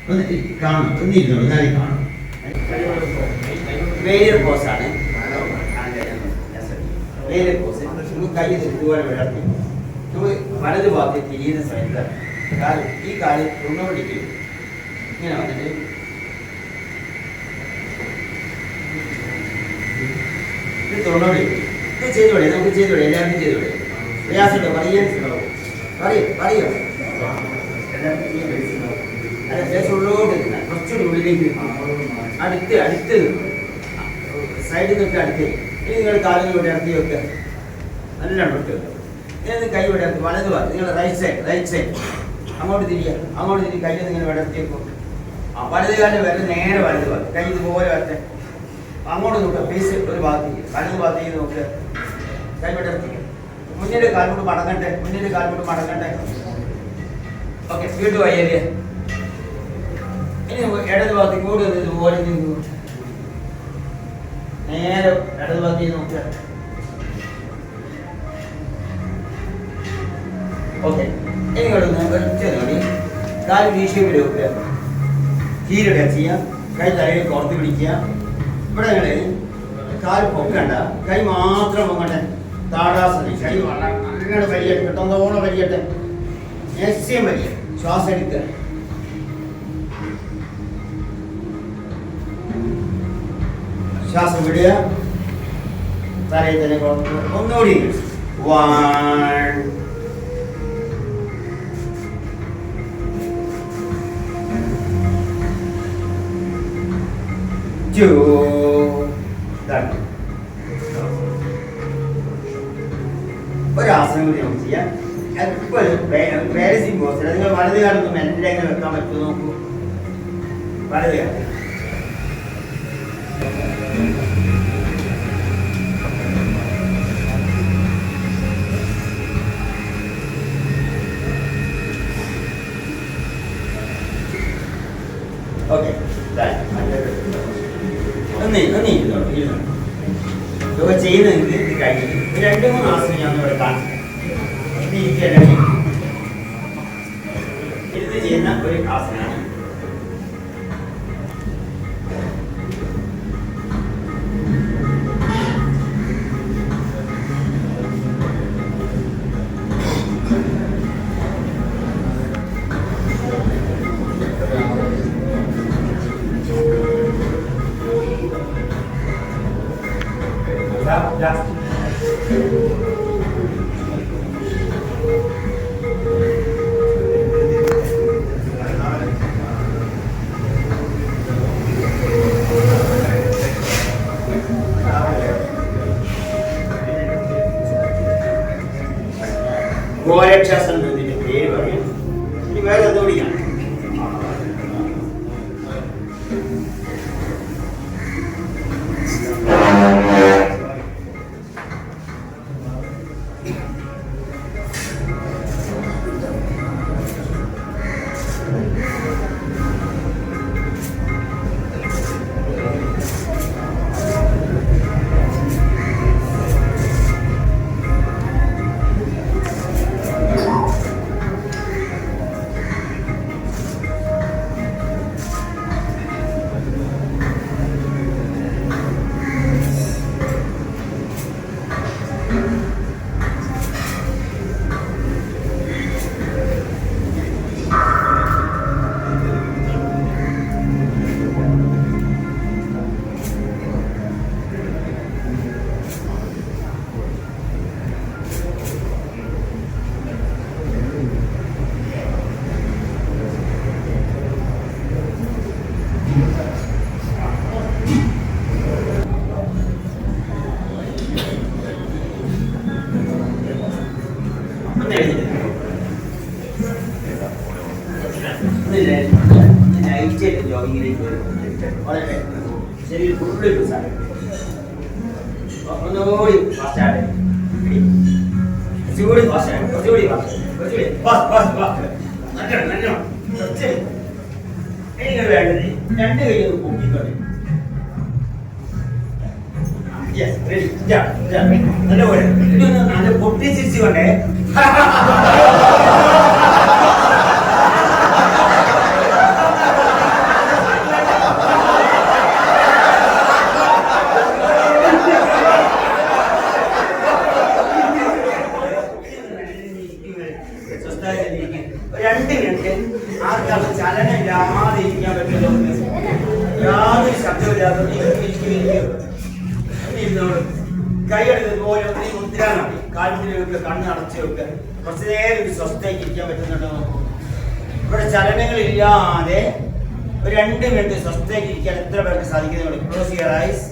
ഒന്ന് കാണും, ഒന്ന് ഇരുന്നോളൂ, ഞാൻ കാണും. വേരിയർ പോസാണ്. വേരിയർ പോസ് കൈ ഇതുപോലെ വിടർത്തി വലത് ഭാഗത്ത് തിരിയുന്ന സമയത്ത് ഈ കാല് 90 ഡിഗ്രി ഇങ്ങനെ വന്നിട്ട് ഇത് 90 ഡിഗ്രി. ഇത് ചെയ്തോടെ, നമുക്ക് ചെയ്തോടെ, എല്ലാവർക്കും ചെയ്തോടെ. പ്രയാസമുണ്ടോ? പറയോ ഉള്ളോട്ട് കുറച്ചുകൂടി ഉള്ളിലേക്ക് അടുത്ത് സൈഡിൽ നിന്നൊക്കെ അടുത്ത്. ഇനി നിങ്ങൾ കാലുകൾ ഇവിടെ ഇറക്കി വെക്കുക, നല്ല ഇട്ട് വെക്കുക. ഇനി കൈ ഇവിടെ ഇറക്കി വലത് ഭാഗത്ത് നിങ്ങൾ റൈറ്റ് സൈഡ് അങ്ങോട്ട് തിരിയുക, കൈ ഇങ്ങനെ വിടർത്തി വെക്കും. വലത് കാലിൽ വരൽ നേരെ വലത് ഭാഗത്ത്, കൈ ഇതുപോലെ വരട്ടെ. അങ്ങോട്ട് നോക്കുക, ഫേസ് ഒരു ഭാഗത്തേക്ക്, വലത് ഭാഗത്തേക്ക് നോക്കുക, കൈ വിടർത്തി. മുന്നിൽ കാൽമുട്ട് മടങ്ങട്ടെ. ഓക്കെ, വീണ്ടും വയ്യേരിയ. ഇനി ഇടത് ഭാഗത്തേക്ക് കൂടി വന്ന് ഇതുപോലെ നേരെ ഇടത് ഭാഗത്തേക്ക് നോക്കുക. ഓക്കെ, ഇനി ഒറ്റ കാല് വീശിയും വെക്കുക, കീരിടുക ചെയ്യുക, കൈ തലയിൽ പുറത്ത് പിടിക്കുക. ഇവിടെ കാല് പൊക്കണ്ട, കൈ മാത്രം പൊങ്ങട്ടെ. താടാസനം, കൈ അങ്ങനെ വലിയട്ടെ, കിട്ടുന്നതോളം വലിയട്ടെ, മാക്സിമം വലിയ. ശ്വാസം എടുക്കുക, ശ്വാസം വിടുക, തലയിൽ തന്നെ ഒന്നുകൂടി. 1 2 ഒരു ആസനം കൂടി നമുക്ക് ചെയ്യാം. പാരസിംഗ് പോസ്റ്റ്. നിങ്ങൾ വലത് കാലൊന്നും മെല്ലെ എങ്ങനെ വെക്കാൻ പറ്റുമോ നോക്കൂ. വലത് കാലം ഓക്കെ. ഇതൊക്കെ ചെയ്യുന്നതെങ്കിൽ ഇത് കഴിഞ്ഞിട്ട് 2-3 ആസനം ഞാൻ ഇവിടെ കാണിച്ചു. ഇത് ചെയ്യുന്ന ഒരു ആസനമാണ്. ഗോരക്ഷാസനം എന്നതിന്റെ പേര് പറയും. ഇനി വേറെ എന്തുകൂടിയാണ്. ജോഗിങ്ങിലേക്ക് വളരെ ശരീരം ഫുള്ള് സാധനം ഒന്നുകൂടി ഫാസ്റ്റാണ്. കുറച്ചുകൂടി ഫാസ്റ്റാണ്, കുറച്ചുകൂടി നിങ്ങൾ വേണ്ടത് 2 കൈ ഒന്ന് പൊക്കിക്കൊണ്ട് നല്ലപോലെ ഇതൊന്ന് നല്ല പൊട്ടിച്ചിരിച്ചുകൊണ്ടേ 2 മിനിറ്റ് ആർക്കാണ് ചലനമില്ലാതെ ഇരിക്കാൻ പറ്റുന്നത്? യാതൊരു ശബ്ദമില്ലാതെ കൈയെടുത്ത് പോലെ മുദ്ര മതി. കാൽമുട്ടിൽ വെക്കുക, കണ്ണ് അടച്ച് വെക്കുക. കുറച്ച് നേരം ഒരു സ്വസ്ഥതയ്ക്ക് ഇരിക്കാൻ പറ്റുന്നുണ്ടോ? ഇവിടെ ചലനങ്ങളില്ലാതെ ഒരു 2 മിനിറ്റ് സ്വസ്ഥതയ്ക്ക് ഇരിക്കാൻ എത്ര പേർക്ക് സാധിക്കുന്നുണ്ട്? Close your ice.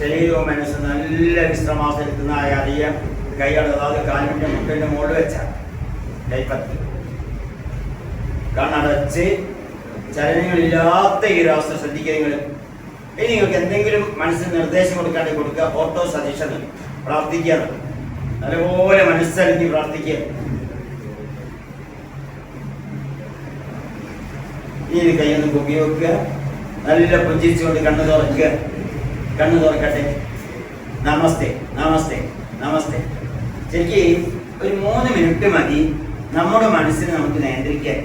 ശരീരവും മനസ്സും നല്ല വിശ്രമാസനത്തിനായി അറിയാം. കൈകൾ അതായത് കാലിൻ്റെ മുട്ടിൻ്റെ മുകളിൽ വെച്ചാൽ കൈപ്പത്തി കണ്ണടച്ച് ചലനങ്ങളില്ലാത്ത ഈ ഒരു അവസ്ഥ ശ്രദ്ധിക്കുക. ഇനി നിങ്ങൾക്ക് എന്തെങ്കിലും മനസ്സിന് നിർദ്ദേശം കൊടുക്കാണ്ട് കൊടുക്കുക. ഓട്ടോ സജഷൻ പ്രാർത്ഥിക്കുക, നല്ലപോലെ മനസ്സറിഞ്ഞ് പ്രാർത്ഥിക്കുക. ഇനി കൈയൊന്ന് പൊക്കി വെക്കുക, നല്ല പുഞ്ചിരിച്ചുകൊണ്ട് കണ്ണ് തുറക്കുക. കണ്ണ് തുറക്കട്ടെ. നമസ്തേ നമസ്തേ നമസ്തേ. ശരിക്കും ഒരു 3 മിനിറ്റ് മതി നമ്മുടെ മനസ്സിനെ നമുക്ക് നിയന്ത്രിക്കാൻ.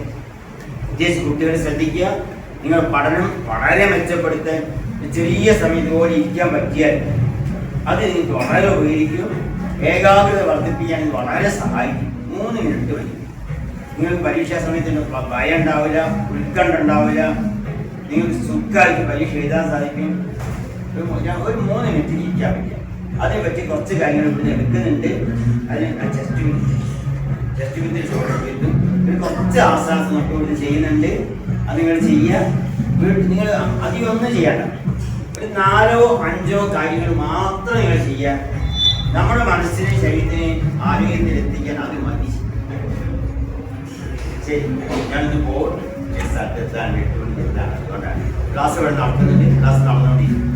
പ്രത്യേകിച്ച് കുട്ടികളെ ശ്രദ്ധിക്കുക. നിങ്ങൾ പഠനം വളരെ മെച്ചപ്പെടുത്താൻ ചെറിയ സമയത്ത് പോലെ ഇരിക്കാൻ പറ്റിയാൽ അത് നിങ്ങൾക്ക് വളരെ ഉപകരിക്കും. ഏകാഗ്രത വർദ്ധിപ്പിക്കാൻ ഇത് വളരെ സഹായിക്കും. 3 മിനിറ്റ് മതി. നിങ്ങൾക്ക് പരീക്ഷാ സമയത്ത് ഭയം ഉണ്ടാവില്ല, ഉത്കണ്ഠ ഉണ്ടാവില്ല. നിങ്ങൾക്ക് സുഖമായിട്ട് പരീക്ഷ എഴുതാൻ സാധിക്കും. ഒരു 3 മിനിറ്റ് ഇരിക്കാൻ പറ്റുക. അതിനെപ്പറ്റി കുറച്ച് കാര്യങ്ങൾ ഇവിടെ എടുക്കുന്നുണ്ട്. അതിന് ചെസ്റ്റ് വിത്ത് ഷോൾഡർ വിത്ത് കുറച്ച് ആസനാസം നമുക്ക് ഇവിടെ ചെയ്യുന്നുണ്ട്. അത് നിങ്ങൾ ചെയ്യുക. നിങ്ങൾ അധികം ഒന്നും ചെയ്യണ്ട. ഒരു 4 or 5 കാര്യങ്ങൾ മാത്രം നിങ്ങൾ ചെയ്യുക. നമ്മുടെ മനസ്സിനെ ശരീരത്തിനെ ആരോഗ്യത്തിൽ എത്തിക്കാൻ അത് മതി. ശരി, ഞാനിത് പോകും. അതുകൊണ്ടാണ് ക്ലാസ് ഇവിടെ നടത്തുന്നുണ്ട്. ക്ലാസ് നടന്നുകൊണ്ടിരിക്കും.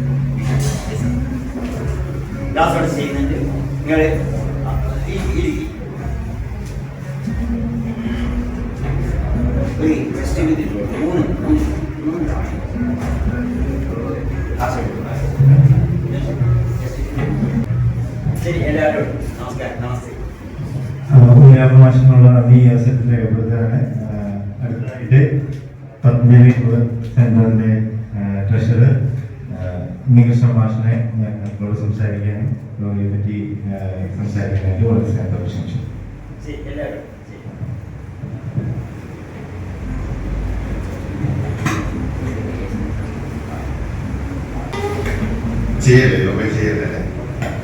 ക്ലാസ് ഇവിടെ ചെയ്യുന്നുണ്ട്. നിങ്ങൾ ശരി, എല്ലാവരും നമസ്കാരം. നമസ്തേ. മാഷത്തിനുള്ള നന്ദി ഈ അവസരത്തിൽ രേഖപ്പെടുത്തുകയാണ്. അടുത്തതായിട്ട് പത്മജലി സെന്ററിന്റെ ട്രഷറർ ഉണ്ണികൃഷ്ണ മാഷിനെ ഞങ്ങളോട് സംസാരിക്കാനും രോഗിയെ പറ്റി സംസാരിക്കാനായിട്ട് വളരെ സ്നേഹത്തോടെ ക്ഷണിച്ചു. ചെയ്യല്ലേ യോഗ ചെയ്യല്ലേ?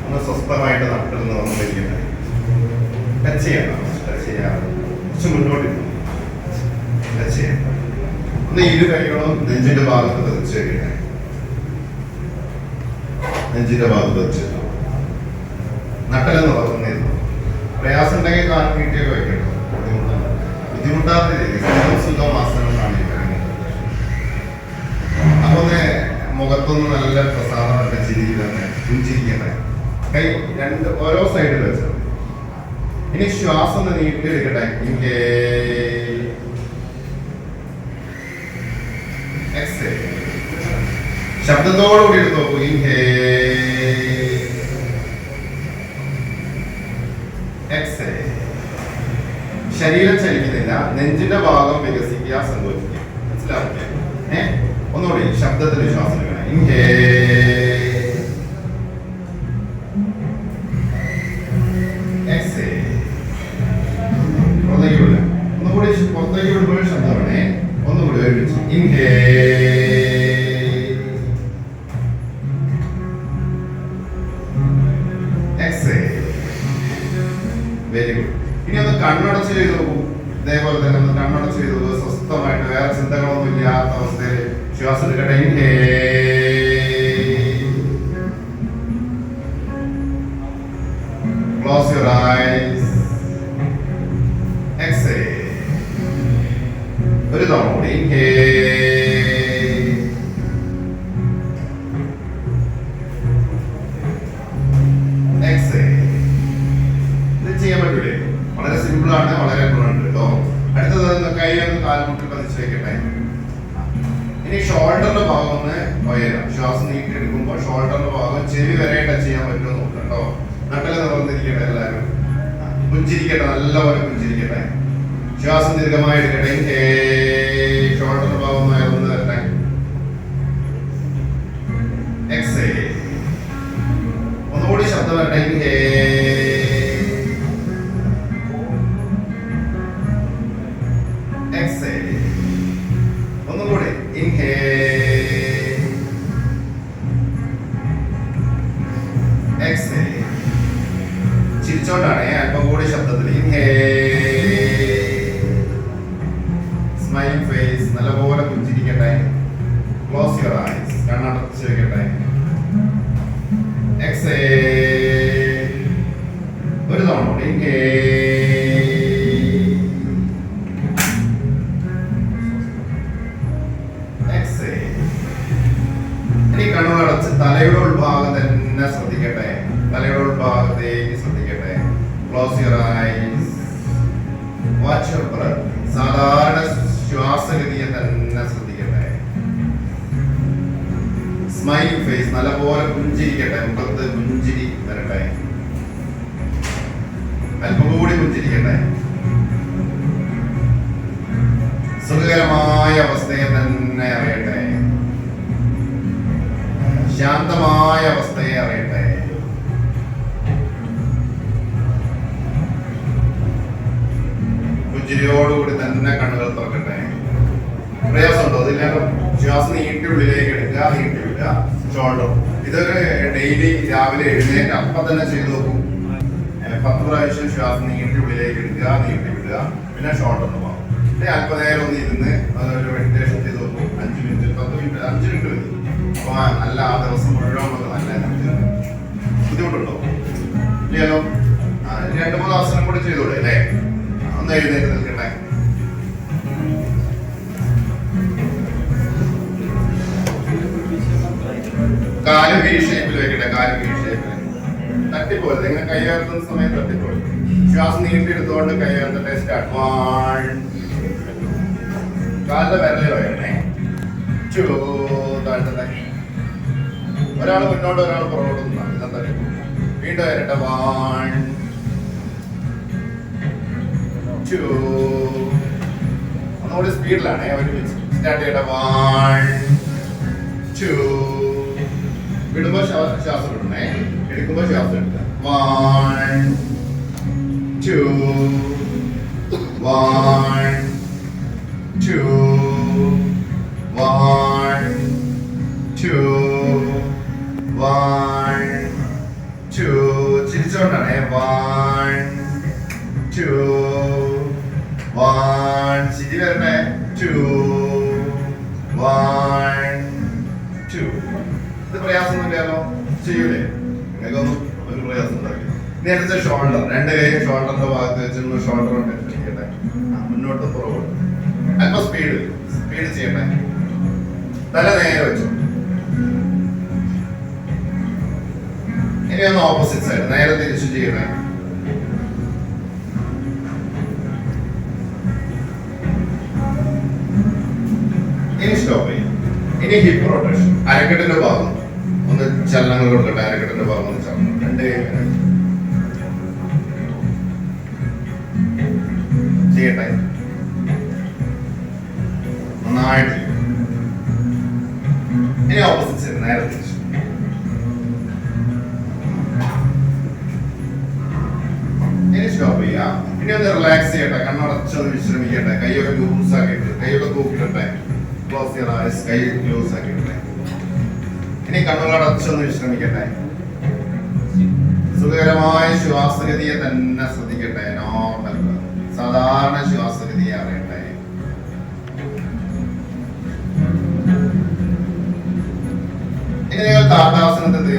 ഒന്ന് സ്വസ്ഥമായിട്ട് നട്ടിരുന്ന് വന്നിരിക്കുന്നത് ടച്ച് ചെയ്യണം. ടച്ച് ചെയ്യാം. കുറച്ച് മുന്നോട്ടിരുന്നു ടച്ച് ചെയ്യണം. ഒന്ന് 2 കൈകളും നെഞ്ചിന്റെ ഭാഗത്ത് തെറിച്ച് കഴിയണേ. നെഞ്ചിന്റെ ഭാഗത്ത് തെറിച്ച് നട്ടലെന്ന് പറഞ്ഞിരുന്നു. പ്രയാസം ഉണ്ടെങ്കിൽ കാലം നീട്ടിയൊക്കെ വെക്കണം. ബുദ്ധിമുട്ടാത്ത രീതി സുഖമാസനമാണ് ഈ പറയുന്നത്. അപ്പൊ മുഖത്തൊന്ന് നല്ല പ്രസാദമായിട്ട് ചിരി തന്നെ പുഞ്ചിരിക്കട്ടെ. കൈ ഓരോ സൈഡിൽ വെച്ചാൽ ഇനി ശ്വാസം ഒന്ന് നീട്ടിയെടുക്കട്ടെ. ശബ്ദത്തോടുകൂടി എടുത്ത് നോക്കൂ. ശരീരം ചലിക്കുന്നില്ല. നെഞ്ചിന്റെ ഭാഗം വികസിക്കുക, സന്തോഷിക്കുക. മനസ്സിലാക്കുക. ഒന്നുകൂടി ശബ്ദത്തിൽ ശ്വാസം എടുക്കണം. ഒന്നുകൂടി പുറത്തേക്ക് വിടുമ്പോൾ ശബ്ദമാണേ. ഒന്നുകൂടി ഒരുമിച്ച് വെരി ഗുഡ്. ഇനി ഒന്ന് കണ്ണടച്ച് ചെയ്ത് നോക്കൂ. ഇതേപോലെ തന്നെ ഒന്ന് കണ്ണടച്ച് ചെയ്തു സ്വസ്ഥമായിട്ട് വേറെ ചിന്തകളൊന്നും ഇല്ലാത്ത അവസ്ഥയിൽ ശ്വാസം എടുക്കട്ടെ. Close your eyes. Exhale. ഒരു തവണ കൂടി. Exhale. ഇത് ചെയ്യാൻ പറ്റൂലേ? വളരെ സിമ്പിൾ ആണ്, വളരെ ഗുണമുണ്ട് കേട്ടോ. അടുത്തത് കൈ ഒന്ന് കാൽമുട്ടിൽ പതിച്ച് വെക്കട്ടെ. ഇനി ഷോൾഡറിന്റെ ഭാഗം ഒന്ന് ഉയരാം. ശ്വാസം നീട്ടി എടുക്കുമ്പോൾ ഷോൾഡറിന്റെ ഭാഗം ചെവി വരെ ടച്ച് ചെയ്യാൻ പറ്റുമോ നോക്കാം കേട്ടോ. നട്ടല് നിവർന്നിരിക്കട്ടെ, എല്ലാവരും പുഞ്ചിരിക്കട്ടെ, നല്ലപോലെ പുഞ്ചിരിക്കട്ടെ. ശ്വാസം ദീർഘമായി എടുക്കട്ടെ. ഷോൾഡറിന്റെ ഭാഗം ഉയർന്നു വരട്ടെ. എക്സേൽ. ഒന്നുകൂടി ശബ്ദം വരട്ടെ. എക്സേൽ. ഒന്നുകൂടി. ഇൻഹേൽ. എക്സേൽ. ചിരിച്ചോണ്ടാണ്, അല്പം കൂടി ശബ്ദത്തിൽ. സ്മൈലിംഗ് ഫേസ്, നല്ലപോലെ പുഞ്ചിരിക്കട്ടെ. ക്ലോസ് യുവർ ഐസ്, കണ്ണടച്ച് വെക്കട്ടെ. എക്സേൽ. ഒരു തവണ കൂടി. എക്സേൽ. ഇനി കണ്ണുകളടച്ച് തലയുടെ ഉൾഭാഗം തന്നെ ശ്രദ്ധിക്കട്ടെ. തലയുടെ ഉൾഭാഗത്തേക്ക് ശ്രദ്ധിക്കട്ടെ. Close your eyes, watch your breath. സാധാരണ ശ്വാസഗതിയെ തന്നെ ശ്രദ്ധിക്കട്ടെ. സ്മൈലിംഗ് ഫേസ്, നല്ലപോലെ പുഞ്ചിരിക്കട്ടെ. മുഖത്ത് പുഞ്ചിരി വരട്ടെ. അല്പം കൂടി പുഞ്ചിരിക്കട്ടെ. സുഖകരമായ അവസ്ഥയെ തന്നെ അറിയട്ടെ. ശാന്തമായ അവസ്ഥയെ അറിയട്ടെ. പുഞ്ചിരിയോടുകൂടി തന്നെ കണ്ണുകൾ തുറക്കട്ടെ. പ്രയാസമുണ്ടോ? അതില്ലാതെ ശ്വാസം നീട്ടി ഉള്ളിലേക്ക് എടുക്കുക, നീട്ടി വിടുക. ഷോൾഡർ ഇതൊരു ഡെയിലി രാവിലെ എഴുന്നേറ്റ് അപ്പം തന്നെ ചെയ്തു നോക്കും. 10 പ്രാവശ്യം ശ്വാസം നീട്ടി ഉള്ളിലേക്ക് എടുക്കുക, നീട്ടി വിടുക. പിന്നെ ഷോൾഡറിന് പോകാം. പിന്നെ അല്പനേരം ഒന്ന് ഇരുന്ന് അതൊരു മെഡിറ്റേഷൻ ചെയ്ത് നോക്കും. 5 മിനിറ്റ് 10 മിനിറ്റ് 5 മിനിറ്റ് മതി. അപ്പൊ നല്ല ആ ദിവസം മുഴുവൻ നമുക്ക് നല്ല ബുദ്ധിമുട്ടുണ്ടോ? ഇല്ലല്ലോ. 2-3 ആസനം കൂടി ചെയ്തോളൂ അല്ലേ? ഒന്ന് എഴുന്നേറ്റ് നിൽക്കട്ടെ. കാല് വി ഷേപ്പിൽ വെക്കട്ടെ. കാല് വി ഷേപ്പിൽ തട്ടിപ്പോരുത്. ഇങ്ങനെ കൈ ഉയർത്തുന്ന സമയത്ത് തട്ടിപ്പോരുത്. ശ്വാസം നീട്ടിയെടുത്തുകൊണ്ട് കൈ ഉയർത്തട്ടെ. സ്റ്റാർട്ട്. 1. കാലിന്റെ വിരല് വയറണേ. 2. താഴ്ത്തട്ടെ. ഒരാൾ മുന്നോട്ട്, ഒരാൾ പുറകോട്ട് നിന്നാണ്. ഇതാ തട്ടിപ്പോ. വീണ്ടും വരട്ടെ. 1, 2. ഒന്നുകൂടി സ്പീഡിലാണ്. ഒരുമിച്ച് സ്റ്റാർട്ട് ചെയ്യട്ടെ. 1, 2. വിടുമ്പോൾ ശ്വാസം വിടണേ. എടുക്കുമ്പോൾ ശ്വാസം എടുക്കുക. 1, 2. 1, 2. 1, 2. 1, 2. ചിരിച്ചോണ്ടാണേ. 1, 2. 1. ചിരി വരണേ. 2. 1, 2. ഇത് പ്രയാസമൊന്നുമില്ലല്ലോ. ചെയ്യൂലേ? നിങ്ങൾക്കൊന്നും ഒരു പ്രയാസം ഉണ്ടാവില്ല. ഇനി അടുത്ത ഷോൾഡർ. 2 കൈയും ഷോൾഡറിന്റെ ഭാഗത്ത് വെച്ച് ഷോൾഡർ കൊണ്ട് ചെയ്യട്ടെ. മുന്നോട്ട് പുറകോട്ട്. അല്പം സ്പീഡ് ചെയ്യട്ടെ. തല നേരെ വെച്ചു. ഇനി ഒന്ന് ഓപ്പോസിറ്റ് സൈഡ് നേരെ തിരിച്ചു ചെയ്യണേ. ഇനി സ്റ്റോപ്പ് ചെയ്യും. ഇനി ഹിപ്പ് റൊട്ടേഷൻ. അരക്കെട്ടിന്റെ ഭാഗം ഒന്ന് ചലനങ്ങൾ കൊടുക്കട്ടെ. അരക്കെട്ടിന്റെ ഭാഗം ഒന്ന് ചലനം. 2 കൈ ചെയ്യട്ടെ. നന്നായിട്ട്. ഇനി ഓപ്പോസിറ്റ് സൈഡ് നേരെ തിരിച്ചു. ഇനി സ്റ്റോപ്പ് ചെയ്യാം. ഇനി ഒന്ന് റിലാക്സ് ചെയ്യട്ടെ. കണ്ണടച്ചൊന്ന് വിശ്രമിക്കട്ടെ. കൈയൊക്കെ ലൂസ് ആക്കിയിട്ട് കൈയൊക്കെ തൂക്കിട്ടെ. Close your eyes. കൈ ലൂസ് ആക്കിട്ടെ. ഇനി കണ്ണുകളടച്ചൊന്ന് വിശ്രമിക്കട്ടെ. സുഖകരമായ ശ്വാസഗതിയെ തന്നെ ശ്രദ്ധിക്കട്ടെ. നോർമൽ സാധാരണ ശ്വാസഗതി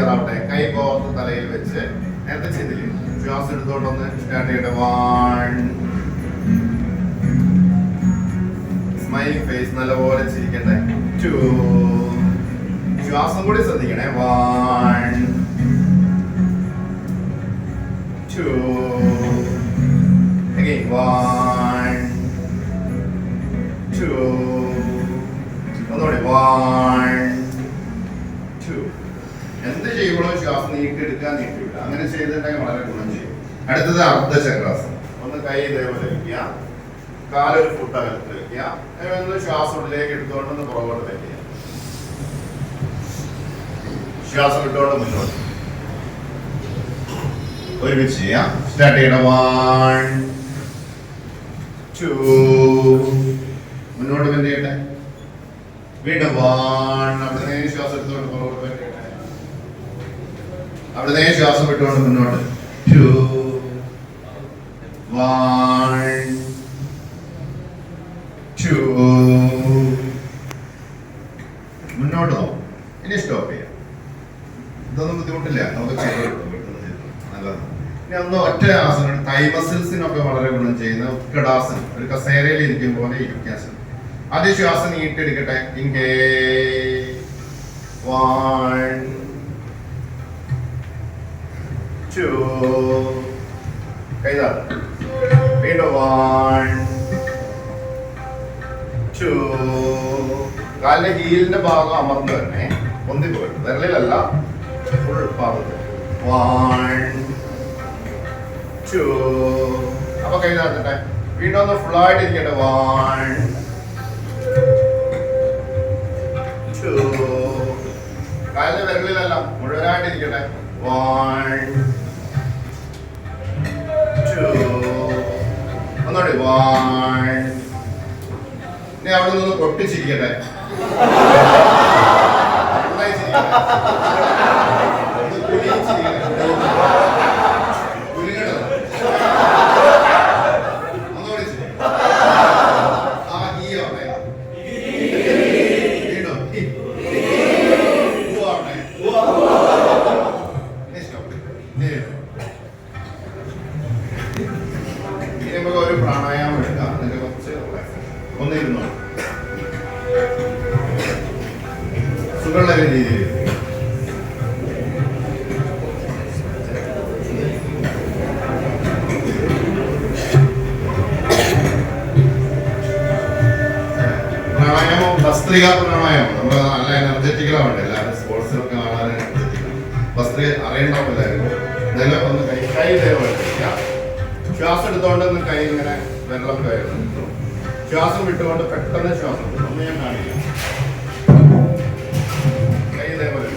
ക്ലിയർ ആവട്ടെ. കൈ കോർത്ത് തലയിൽ വെച്ച് നേരത്തെ ചെയ്തില്ലേ, ശ്വാസം എടുത്തോണ്ടൊന്ന് സ്റ്റാർട്ട് ചെയ്യട്ടെ. 1 സ്മൈലിംഗ് ഫേസ്, നല്ലപോലെ ചിരിക്കട്ടെ. 2 ശ്വാസം കൂടി ശ്രദ്ധിക്കണേ. 1 2 again 1 2 ഒന്നുകൂടി 1 2. എന്ത് ചെയ്യുമ്പോഴും ശ്വാസം നീട്ടിയെടുക്കുക, നീട്ടിവിടുക. അങ്ങനെ ചെയ്തിട്ടുണ്ടെങ്കിൽ വളരെ ഗുണം ചെയ്യും. അടുത്തത് അർദ്ധചക്രാസനം. ഒന്ന് കൈ ഇതേപോലെ വയ്ക്കുക, കാലൊരു ഫുട്ട് അകത്ത് വയ്ക്കുക, ഒന്ന് ശ്വാസം ഉള്ളിലേക്ക് എടുത്തുകൊണ്ടൊന്ന് പുറകോട്ട് വയ്ക്കുക. ശ്വാസം ഇട്ടുകൊണ്ട് മുന്നോട്ട് ഒരുമിച്ച് ചെയ്യാം. സ്റ്റാർട്ട് ചെയ്യണം. 1 2 മുന്നോട്ട് ബെൻഡ് ചെയ്യട്ടെ. വീണ്ടും 1 അവിടെ ശ്വാസം എടുത്തുകൊണ്ട് പുറകോട്ട് ബെൻഡ് ചെയ്യട്ടെ. അവിടെ ശ്വാസം വിട്ടുകൊണ്ട് മുന്നോട്ട്. 2 1 2 മുന്നോട്ട് പോകും. ഇനി സ്റ്റോപ്പ് ചെയ്യാം. ഇതൊന്നും ബുദ്ധിമുട്ടില്ല, നമുക്ക് ചെയ്തു നല്ലതാണ്. ഇനി ഒന്ന് ഒറ്റ ആസനം, തൈ മസിൽസിനൊക്കെ വളരെ ഗുണം ചെയ്യുന്ന ഉത്കടാസനം. ഒരു കസേരയിൽ ഇരിക്കും പോലെ ഇരിക്കാൻ ശ്രമിക്കും. ആദ്യം ശ്വാസം നീട്ടിയെടുക്കട്ടെ. 1 2 കൈതാ. വീണ്ടും 1 2 കാലിന്റെ ഹീലിന്റെ ഭാഗം അമർന്നു തന്നെ പൊന്തിപ്പോയി, വിരലിലല്ല, ഫുൾ ഭാഗത്ത്. 1 2 അപ്പൊ കൈ താഴ്ത്തട്ടെ. വീണ്ടും ഒന്ന് ഫുൾ ആയിട്ട് ഇരിക്കട്ടെ. 1 2 കാലിന്റെ വിരലിലല്ല, മുഴുവനായിട്ട് ഇരിക്കട്ടെ. 1 2 ഒന്നുകൂടി. 1 ഇനി അവിടെ നിന്ന് പൊട്ടിച്ചിരിക്കട്ടെ. നന്നായി ചിരിക്കട്ടെ. ഒരു പ്രാണായാമം എടുക്കാം. അതിന്റെ കുറച്ച് ഒന്നിരുന്നോ സുഖമുള്ള രീതിയിൽ. പ്രാണായാമം ഭസ്ത്രിക പ്രാണായാമം നമ്മൾ നല്ല എനർജറ്റിക്കലാണ്. എല്ലാവരും സ്പോർട്സിലൊക്കെ കാണാൻ എനർജറ്റിക്കാണ്. ഭസ്ത്രിക അറിയണ്ടാവില്ലായിരുന്നു. ഇതെല്ലാം ഒന്ന് കൈ ഇതേപോലെ ശ്വാസം എടുത്തുകൊണ്ട് ഒന്ന് കൈ ഇങ്ങനെ വെള്ളം കയറുന്നു. ശ്വാസം വിട്ടുകൊണ്ട് പെട്ടെന്ന് ശ്വാസം ഒന്ന് ഞാൻ കാണിക്കാം. കൈ ഇതേപോലെ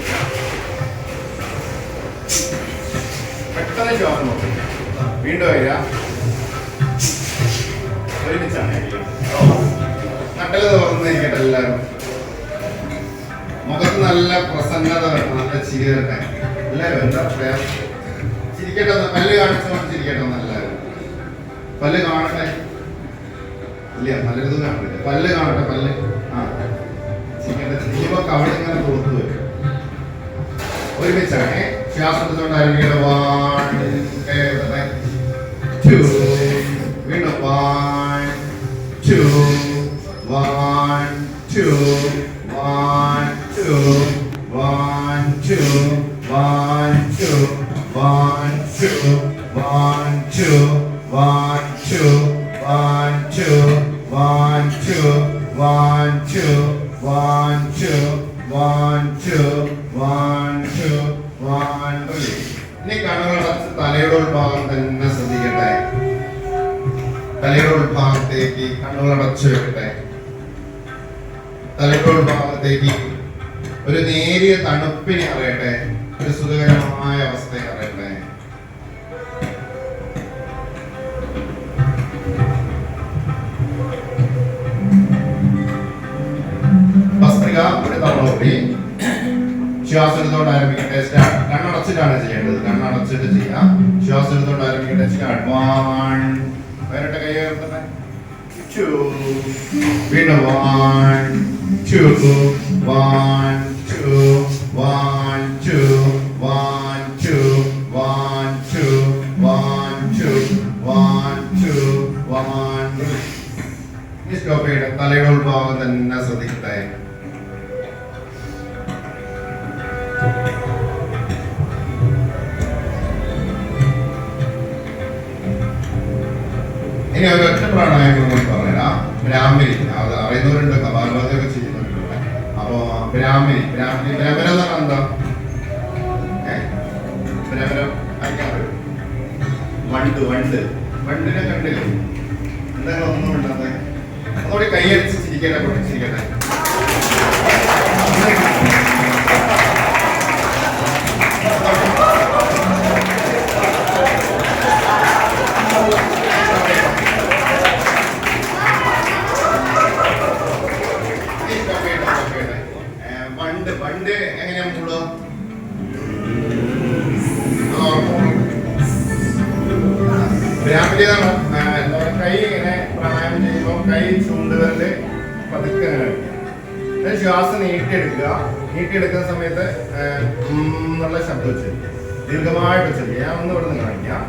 പെട്ടെന്ന് ശ്വാസം നോക്കും. വീണ്ടും വരിക. ഒരുമിച്ചാണ് നട്ടല് തുറന്നിരിക്കട്ടെ. എല്ലാവരും മുഖത്ത് നല്ല പ്രസന്നത വരണം, നല്ല ചിരി വരട്ടെ. എല്ലാവരും എന്താ പറയാ, ചിരിക്കട്ടെ. പല്ല് കാണിച്ചോണ്ട് ചിരിക്കട്ടെ. എല്ലാവരും പല്ല് കാണട്ടെ. ഇല്ല, പലരും കാണില്ല. പല്ല് കാണട്ടെ. പല്ല് ചിരിക്കട്ടെ. ചിരിക്കുമ്പോ കവള ഇങ്ങനെ പുറത്തു വരും. ഒരുമിച്ചാണ് ശ്വാസം എടുത്തുകൊണ്ട് ആരംഭിക്കട്ടെ. 1 2 വീണ്ടും 1 2 1 2 1 2 1 2 1 2 1 2 1 2 1 2 1 2 1 2 1 2 1 2 1 2 1 2 1 2. ഇനി കണ്ണുകളടച്ച് തലയുടെ ഉൾഭാഗം തന്നെ ശ്രദ്ധിക്കട്ടെ. തലയുടെ ഉൾഭാഗത്തേക്ക് കണ്ണുകളടച്ച് വെക്കട്ടെ. തലയുടെ ഉൾഭാഗത്തേക്ക് ഒരു നേരിയ തണുപ്പിനെ അറിയട്ടെ, ഒരു സുഖകരമായ അവസ്ഥയെ അറിയട്ടെ. ഭസ്ത്രിക ഒരു തവണ കൂടി ശ്വാസം എടുത്തുകൊണ്ട് ആരംഭിക്കട്ടെ. സ്റ്റാർട്ട്. കണ്ണടച്ചിട്ടാണ് ചെയ്യേണ്ടത്. കണ്ണടച്ചിട്ട് ചെയ്യാം. ശ്വാസം എടുത്തുകൊണ്ട് ആരംഭിക്കട്ടെ. സ്റ്റാർട്ട്. 1 വരട്ടെ. കൈ ഉയർത്തട്ടെ. 2 വീണ്ടും 1 2 1 2 1 2 1 2 1 2 1 2 1 2 1. ഇനി സ്റ്റോപ്പ് ചെയ്യട്ടെ. തലയുടെ ഉൾഭാഗം തന്നെ ശ്രദ്ധിക്കട്ടെ. ഇനി ഒരു ഒറ്റ പ്രാണായാമം കൂടി പറഞ്ഞുതരാം. ബ്രാഹ്മരി, അത് അറിയുന്നവരുണ്ട്, കപാലഭാതിയൊക്കെ ചെയ്യുന്നവരുണ്ട്. അപ്പോ ബ്രാഹ്മരി ഭ്രമരം എന്ന് പറഞ്ഞാൽ എന്താ? ഭ്രമരം അറിയാൻ പറ്റും. വണ്ടിനെ കണ്ടില്ലേ? എന്തായാലും ഒന്നും ഉണ്ടാകുന്നത് അതോടെ കൈയടിച്ച് ചിരിക്കട്ടെ, പൊട്ടിച്ചിരിക്കട്ടെ. വണ്ട് എങ്ങനെയാ കൂടുക? ബ്രാഹ്മണിയാണ്. കൈ ഇങ്ങനെ പ്രാണായാമം ചെയ്യുമ്പോൾ കൈ ചൂണ്ടുവരല് പതുക്കെ അങ്ങനെ വയ്ക്കുക. ശ്വാസം നീട്ടിയെടുക്കുക. നീട്ടിയെടുക്കുന്ന സമയത്ത് എന്നുള്ള ശബ്ദം ഉച്ചരിക്കുക. ദീർഘമായിട്ട് ഉച്ചരിക്കുക. ഞാൻ ഒന്ന് ഇവിടെ നിന്ന് കാണിക്കാം.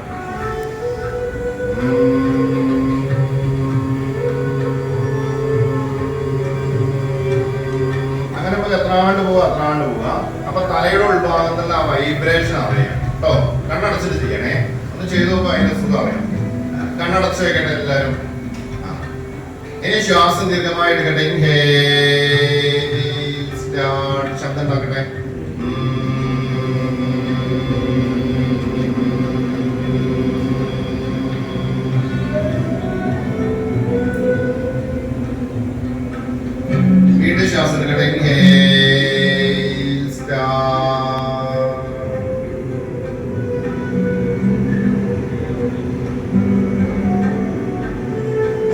അങ്ങനെ എത്രാണ്ട് പോവുക. അപ്പൊ തലയുടെ ഉൾഭാഗത്തുള്ള ആ വൈബ്രേഷൻ അറിയാം കേട്ടോ. കണ്ണടച്ചിട്ട് ചെയ്യണേ. ഒന്ന് ചെയ്തു നോക്കുക, അതിന്റെ സുഖം അറിയാം. കണ്ണടച്ച് വെക്കട്ടെ എല്ലാവരും. ഇനി ശ്വാസം ദീർഘമായി എടുക്കട്ടെ. ശബ്ദം ഉണ്ടാക്കട്ടെ. വീണ്ടും ശ്വാസം എടുക്കട്ടെ.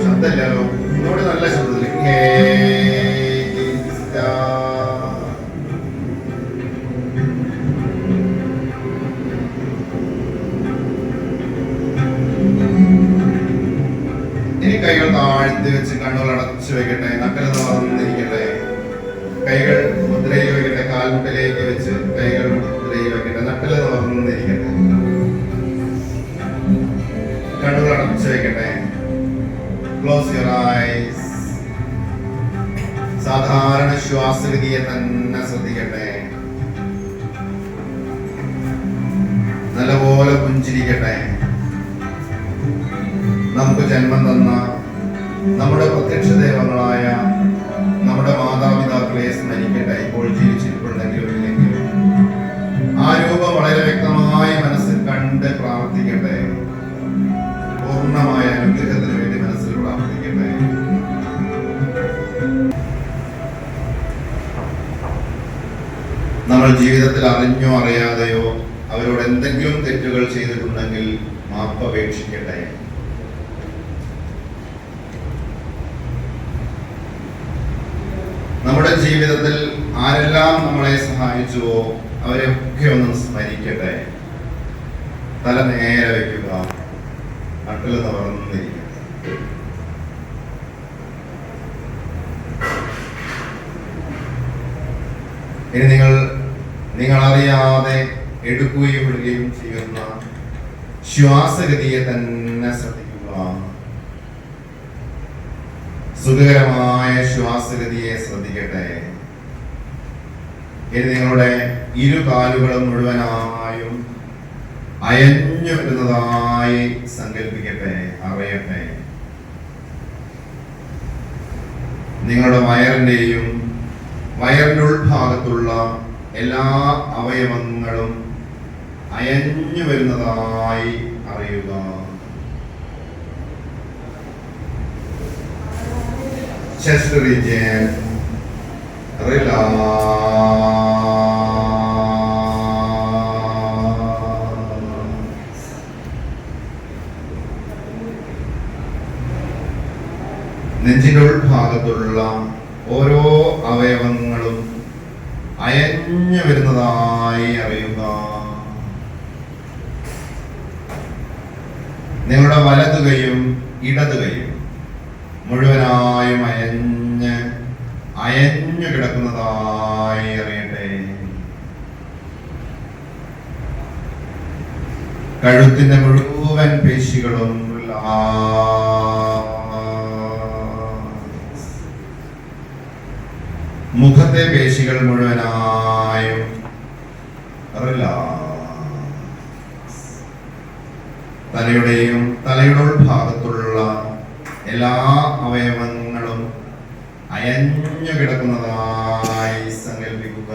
ശബ്ദമില്ലല്ലോ, ഇങ്ങോട്ട് നല്ല ശബ്ദത്തിൽ. ഇനി കൈകൾ താഴ്ത്തി വെച്ച് കണ്ണുകൾ അടച്ചു വെക്കട്ടെ. നക്കൽ തുറന്നിരിക്കട്ടെ. കൈകൾ മുദ്രയിൽ വെക്കട്ടെ. കാൽമുട്ടിലേക്ക് വെച്ച് കൈകൾ മുദ്രയിൽ വെക്കട്ടെ. നക്കൽ തുറന്നിരിക്കട്ടെ. കണ്ണുകൾ അടച്ചു വെക്കട്ടെ. Close your eyes. സാധാരണ ശ്വാസഗതിയെ തന്നെ ശ്രദ്ധിക്കട്ടെ. നല്ലപോലെ പുഞ്ചിരിക്കട്ടെ. നമുക്ക് ജന്മം തന്ന നമ്മുടെ പ്രത്യക്ഷ ദൈവങ്ങളായ നമ്മുടെ മാതാപിതാക്കളെ സ്മരിക്കട്ടെ. ഇപ്പോൾ ജീവിച്ചിരിപ്പുണ്ടെങ്കിലും ഇല്ലെങ്കിലും ആ രൂപം വളരെ വ്യക്തമായി മനസ്സിൽ കണ്ട് പ്രാർത്ഥിക്കട്ടെ. പൂർണ്ണമായ അനുഗ്രഹത്തിന് വേണ്ടി മനസ്സിൽ പ്രാർത്ഥിക്കട്ടെ. നമ്മൾ ജീവിതത്തിൽ അറിഞ്ഞോ അറിയാതെയോ അവരോട് എന്തെങ്കിലും തെറ്റുകൾ ചെയ്തിട്ടുണ്ടെങ്കിൽ മാപ്പപേക്ഷിക്കട്ടെ. നമ്മുടെ ജീവിതത്തിൽ ആരെല്ലാം നമ്മളെ സഹായിച്ചുവോ അവരെയൊക്കെ ഒന്ന് സ്മരിക്കട്ടെ. തല നേരെ വയ്ക്കുക. നട്ടിൽ നിവർന്നിരിക്കുക. ഇനി നിങ്ങൾ അറിയാതെ എടുക്കുകയും വിടുകയും ചെയ്യുന്ന ശ്വാസഗതിയെ തന്നെ ശ്രദ്ധിക്കുക. സുഖകരമായ ശ്വാസഗതിയെ ശ്രദ്ധിക്കട്ടെ. ഇനി നിങ്ങളുടെ ഇരു കാലുകളും മുഴുവനായും അയഞ്ഞു വരുന്നതായി സങ്കല്പിക്കട്ടെ, അറിയട്ടെ. നിങ്ങളുടെ വയറിന്റെയും വയറിന്റെ ഉൾഭാഗത്തുള്ള എല്ലാ അവയവങ്ങളും അയഞ്ഞു വരുന്നതായി അറിയുക. ചെസ്റ്റ് റീജിയൻ നെഞ്ചിന്റെ ഉൾഭാഗത്തുള്ള ഓരോ അവയവങ്ങളും അയഞ്ഞു വരുന്നതായി അറിയുക. നിങ്ങളുടെ വലതു കൈയും ഇടതു കൈയും മുഴുവനായും അയഞ്ഞു കിടക്കുന്നതായി അറിയട്ടെ. കഴുത്തിന്റെ മുഴുവൻ പേശികളും മുഖത്തെ പേശികൾ മുഴുവനായും തലയുടെയും തലയുടെ ഉൾഭാഗത്തുള്ള എല്ലാ അവയവങ്ങളും അയഞ്ഞു കിടക്കുന്നതായി സങ്കല്പിക്കുക.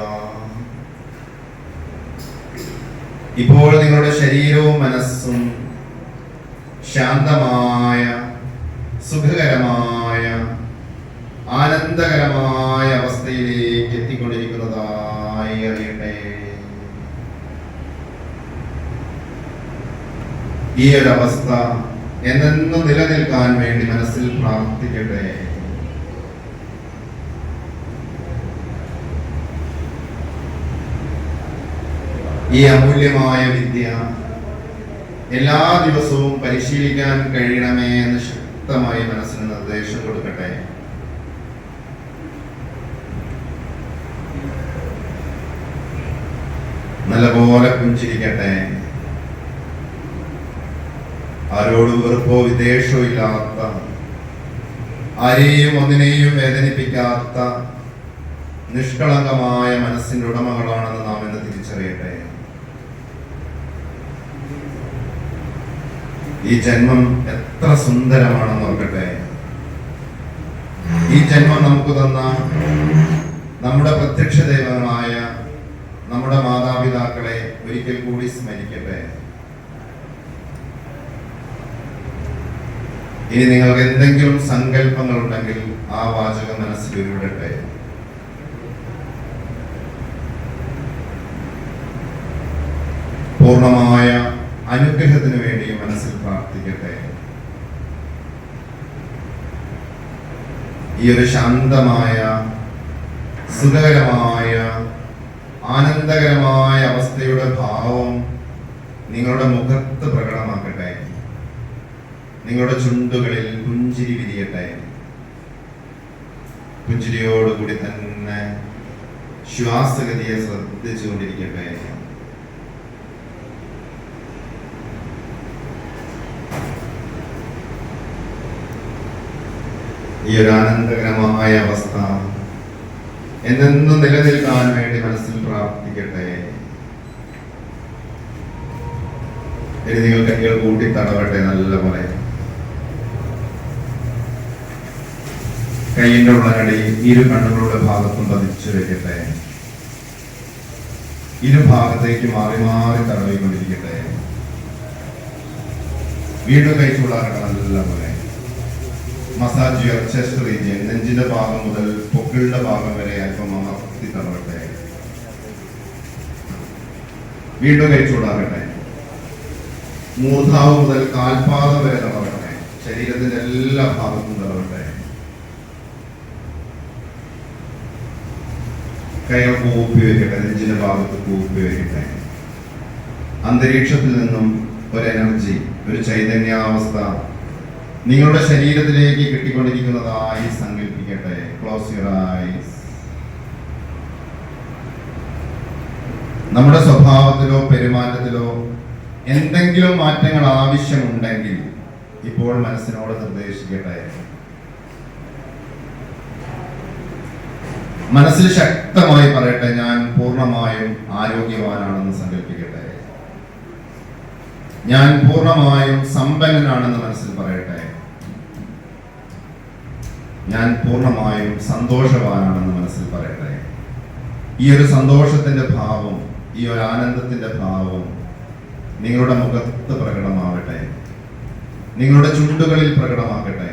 ഇപ്പോൾ നിങ്ങളുടെ ശരീരവും മനസ്സും ശാന്തമായ, സുഖകരമായ, ആനന്ദകരമായ അവസ്ഥയിലേക്ക് എത്തിക്കൊണ്ടിരിക്കുന്നതായി അറിയട്ടെ. ഈ ഒരു അവസ്ഥ എന്നെന്നും നിലനിൽക്കാൻ വേണ്ടി മനസ്സിൽ പ്രാർത്ഥിക്കട്ടെ. ഈ അമൂല്യമായ വിദ്യ എല്ലാ ദിവസവും പരിശീലിക്കാൻ കഴിയണമേ എന്ന് ശക്തമായി മനസ്സിന് നിർദ്ദേശം കൊടുക്കട്ടെ. നല്ലപോലെ പുഞ്ചിരിക്കട്ടെ. ആരോടും വെറുപ്പോ വിദ്വേഷവും ഇല്ലാത്ത, ആരെയും ഒന്നിനെയും വേദനിപ്പിക്കാത്ത നിഷ്കളങ്കമായ മനസ്സിന്റെ ഉടമകളാണെന്ന് നാം ഇന്ന് തിരിച്ചറിയട്ടെ. ഈ ജന്മം എത്ര സുന്ദരമാണെന്ന് ഓർക്കട്ടെ. ഈ ജന്മം നമുക്ക് തന്ന നമ്മുടെ പ്രത്യക്ഷ ദൈവങ്ങളായ നമ്മുടെ മാതാപിതാക്കളെ ഒരിക്കൽ കൂടി സ്മരിക്കട്ടെ. ഇനി നിങ്ങൾക്ക് എന്തെങ്കിലും സങ്കല്പങ്ങൾ ഉണ്ടെങ്കിൽ ആ വാചകം മനസ്സിൽ ഉരുവിടട്ടെ. പൂർണ്ണമായ അനുഗ്രഹത്തിന് വേണ്ടി മനസ്സിൽ പ്രാർത്ഥിക്കട്ടെ. ഈ ഒരു ശാന്തമായ, സുഖകരമായ, ആനന്ദകരമായ അവസ്ഥയുടെ ഭാവം നിങ്ങളുടെ മുഖത്ത് പ്രകടമാക്കട്ടെ. നിങ്ങളുടെ ചുണ്ടുകളിൽ പുഞ്ചിരി വിരിയട്ടെ. പുഞ്ചിരിയോടുകൂടി തന്നെ ശ്വാസഗതിയെ ശ്രദ്ധിച്ചുകൊണ്ടിരിക്കട്ടെ. ഈ ഒരു ആനന്ദകരമായ അവസ്ഥ എന്നെന്നും നിലനിൽക്കാൻ വേണ്ടി മനസ്സിൽ പ്രാർത്ഥിക്കട്ടെ. ഇനി നിങ്ങൾ കൈകൾ കൂട്ടി തടവട്ടെ. നല്ലപോലെ കൈയിന്റെ ഉള്ളനടി ഇരു കണ്ണുകളുടെ ഭാഗത്തും പതിച്ചു വെക്കട്ടെ. ഇരുഭാഗത്തേക്ക് മാറി മാറി തടവിക്കൊണ്ടിരിക്കട്ടെ. വീണ്ടും കൈ ചൂടാകട്ടെ. നല്ലപോലെ മസാജ് യുവർ ചെസ്റ്റ് റീജിയൻ. നെഞ്ചിന്റെ ഭാഗം മുതൽ പൊക്കിളുടെ ഭാഗം വരെ അല്പം അമർത്തി തടവട്ടെ. വീണ്ടും കൈ ചൂടാകട്ടെ. മൂർധാവ് മുതൽ കാൽപാദം വരെ തടവട്ടെ. ശരീരത്തിന്റെ എല്ലാ ഭാഗത്തും തടവട്ടെ. കൈകൾ കൂപ്പി വയ്ക്കട്ടെ. നെഞ്ചിന്റെ ഭാഗത്ത് കൂപ്പി വയ്ക്കട്ടെ. അന്തരീക്ഷത്തിൽ നിന്നും ഒരു എനർജി, ഒരു ചൈതന്യാവസ്ഥ നിങ്ങളുടെ ശരീരത്തിലേക്ക് കിട്ടിക്കൊണ്ടിരിക്കുന്നതായി സങ്കല്പിക്കട്ടെ. Close your eyes. നമ്മുടെ സ്വഭാവത്തിലോ പെരുമാറ്റത്തിലോ എന്തെങ്കിലും മാറ്റങ്ങൾ ആവശ്യമുണ്ടെങ്കിൽ ഇപ്പോൾ മനസ്സിനോട് നിർദ്ദേശിക്കട്ടെ. മനസ്സിൽ ശക്തമായി പറയട്ടെ, ഞാൻ പൂർണ്ണമായും ആരോഗ്യവാനാണെന്ന് സങ്കല്പിക്കട്ടെ. ഞാൻ പൂർണ്ണമായും സമ്പന്നനാണെന്ന് മനസ്സിൽ പറയട്ടെ. ഞാൻ പൂർണ്ണമായും സന്തോഷവാനാണെന്ന് മനസ്സിൽ പറയട്ടെ. ഈ ഒരു സന്തോഷത്തിന്റെ ഭാവം, ഈ ഒരു ആനന്ദത്തിന്റെ ഭാവം നിങ്ങളുടെ മുഖത്ത് പ്രകടമാവട്ടെ. നിങ്ങളുടെ ചുണ്ടുകളിൽ പ്രകടമാക്കട്ടെ.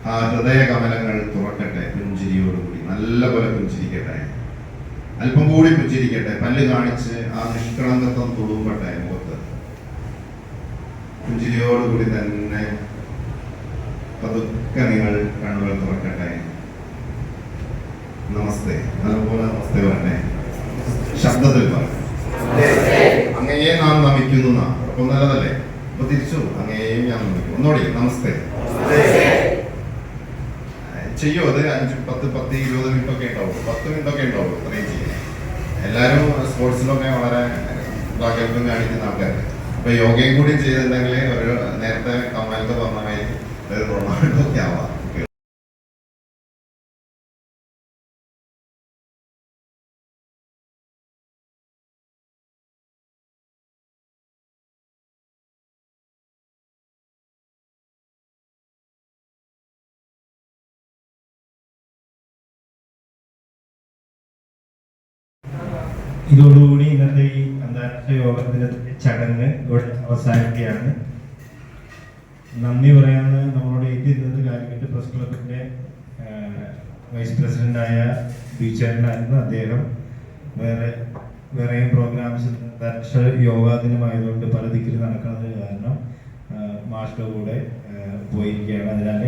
ആ ഹൃദയ കമലങ്ങൾ തുറക്കട്ടെ. പുഞ്ചിരിയോടുകൂടി നല്ലപോലെ പുഞ്ചിരിക്കട്ടെ. അല്പം കൂടി പുഞ്ചിരിക്കട്ടെ. പല്ല് കാണിച്ച് ആ നിഷ്കളങ്കത്വം തുളുമ്പട്ടെ മുഖത്ത്. പുഞ്ചിരിയോടുകൂടി തന്നെ പതുക്കെ നിങ്ങൾ കണ്ണുകൾ തുറക്കട്ടെ. നമസ്തേ. നല്ലപോലെ നമസ്തേ പറയട്ടെ. ശബ്ദത്തിൽ പറയട്ടെ. അങ്ങയെ നാം നമിക്കുന്നു. അപ്പൊ നല്ലതല്ലേ? അപ്പൊ തിരിച്ചു അങ്ങയെയും ഞാൻ നമിക്കും. ഒന്നോടി നമസ്തേ ചെയ്യോ. അത് 5, 10, 20 മിനിറ്റ് ഒക്കെ ഉണ്ടാവും. 10 മിനിറ്റ് ഒക്കെ ഉണ്ടാവും. അത്രയും ചെയ്യും. എല്ലാവരും സ്പോർട്സിലൊക്കെ വളരെ ബാക്കിയൊക്കെ കാണിക്കുന്ന ആൾക്കാർ. അപ്പൊ യോഗയും കൂടി ചെയ്തിട്ടുണ്ടെങ്കിൽ ഒരു നേരത്തെ കമലത്ത് പറഞ്ഞ മാതിരി ഒരു റൊണാൾഡോ ഒക്കെ ആവാം. ഇതോടുകൂടി ഇന്നത്തെ ഈ അന്താരാഷ്ട്ര യോഗ ദിനത്തിന്റെ ചടങ്ങ് ഇവിടെ അവസാനിക്കുകയാണ്. നന്ദി പറയാമെന്ന് നമ്മളോട് എത്തിയിരുന്നത് കാലിക്കറ്റ് പ്രസ് ക്ലബിന്റെ വൈസ് പ്രസിഡന്റായ ബീച്ചേട്ടനായിരുന്നു. അദ്ദേഹം വേറെയും പ്രോഗ്രാംസ് അന്താരാഷ്ട്ര യോഗാ ദിനമായതുകൊണ്ട് പല ദിക്കിൽ നടക്കുന്നത് കാരണം മാസ്റ്റർ കൂടെ പോയിരിക്കുകയാണ്. അതിനാൽ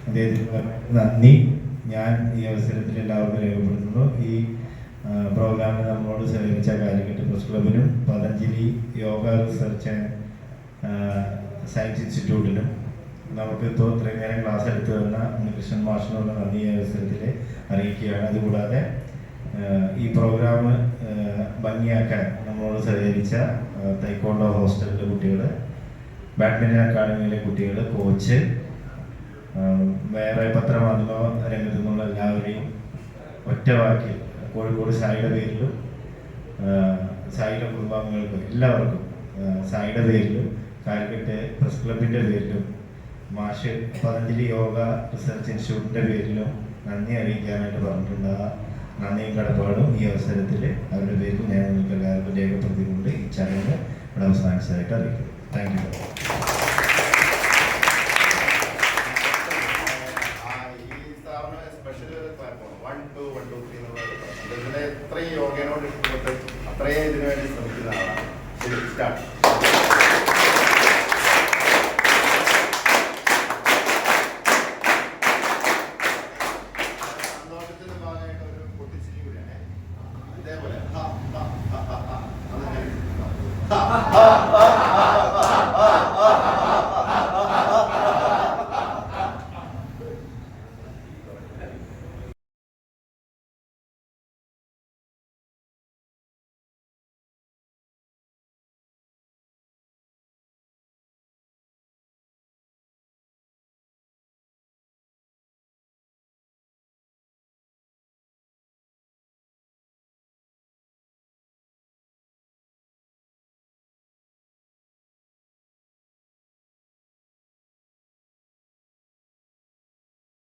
അദ്ദേഹത്തിന് നന്ദി ഞാൻ ഈ അവസരത്തിൽ എല്ലാവർക്കും രേഖപ്പെടുത്തുന്നു. ഈ പ്രോഗ്രാമിൽ നമ്മളോട് സഹകരിച്ച കാലിക്കറ്റ് പ്രസ് ക്ലബിനും Patanjali yoga research and science ഇൻസ്റ്റിറ്റ്യൂട്ടിനും നമുക്ക് ഇപ്പോൾ ഇത്രയും നേരം ക്ലാസ് എടുത്തു തന്ന ഉണ്ണികൃഷ്ണൻ മാഷിനുള്ള നന്ദി ഈ അവസരത്തിൽ അറിയിക്കുകയാണ്. അതുകൂടാതെ ഈ പ്രോഗ്രാം ഭംഗിയാക്കാൻ നമ്മളോട് സഹകരിച്ച തൈക്കോണ്ടോ ഹോസ്റ്റലിലെ കുട്ടികൾ, ബാഡ്മിൻ്റൺ അക്കാഡമിയിലെ കുട്ടികൾ, കോച്ച്, വേറെ പത്രമാധ്യമ രംഗത്തു നിന്നുള്ള എല്ലാവരെയും ഒറ്റവാക്കിൽ കോഴിക്കോട് സായിയുടെ പേരിലും സായിയുടെ കുടുംബാംഗങ്ങൾക്കും എല്ലാവർക്കും സായിയുടെ പേരിലും കാലിക്കറ്റ് പ്രസ് ക്ലബിൻ്റെ പേരിലും മാഷ് പതഞ്ജലി യോഗ റിസർച്ച് ഇൻസ്റ്റിറ്റ്യൂട്ടിൻ്റെ പേരിലും നന്ദി അറിയിക്കാനായിട്ട് പറഞ്ഞിട്ടുണ്ട്. ആ നന്ദിയും കടപ്പാടും ഈ അവസരത്തിൽ അവരുടെ പേരിൽ ഞാൻ നിങ്ങൾക്ക് എല്ലാവർക്കും രേഖപ്പെടുത്തിക്കൊണ്ട് ഈ ചടങ്ങ് ഇവിടെ അവസാനിച്ചതായിട്ട് അറിയിക്കും. Thank you.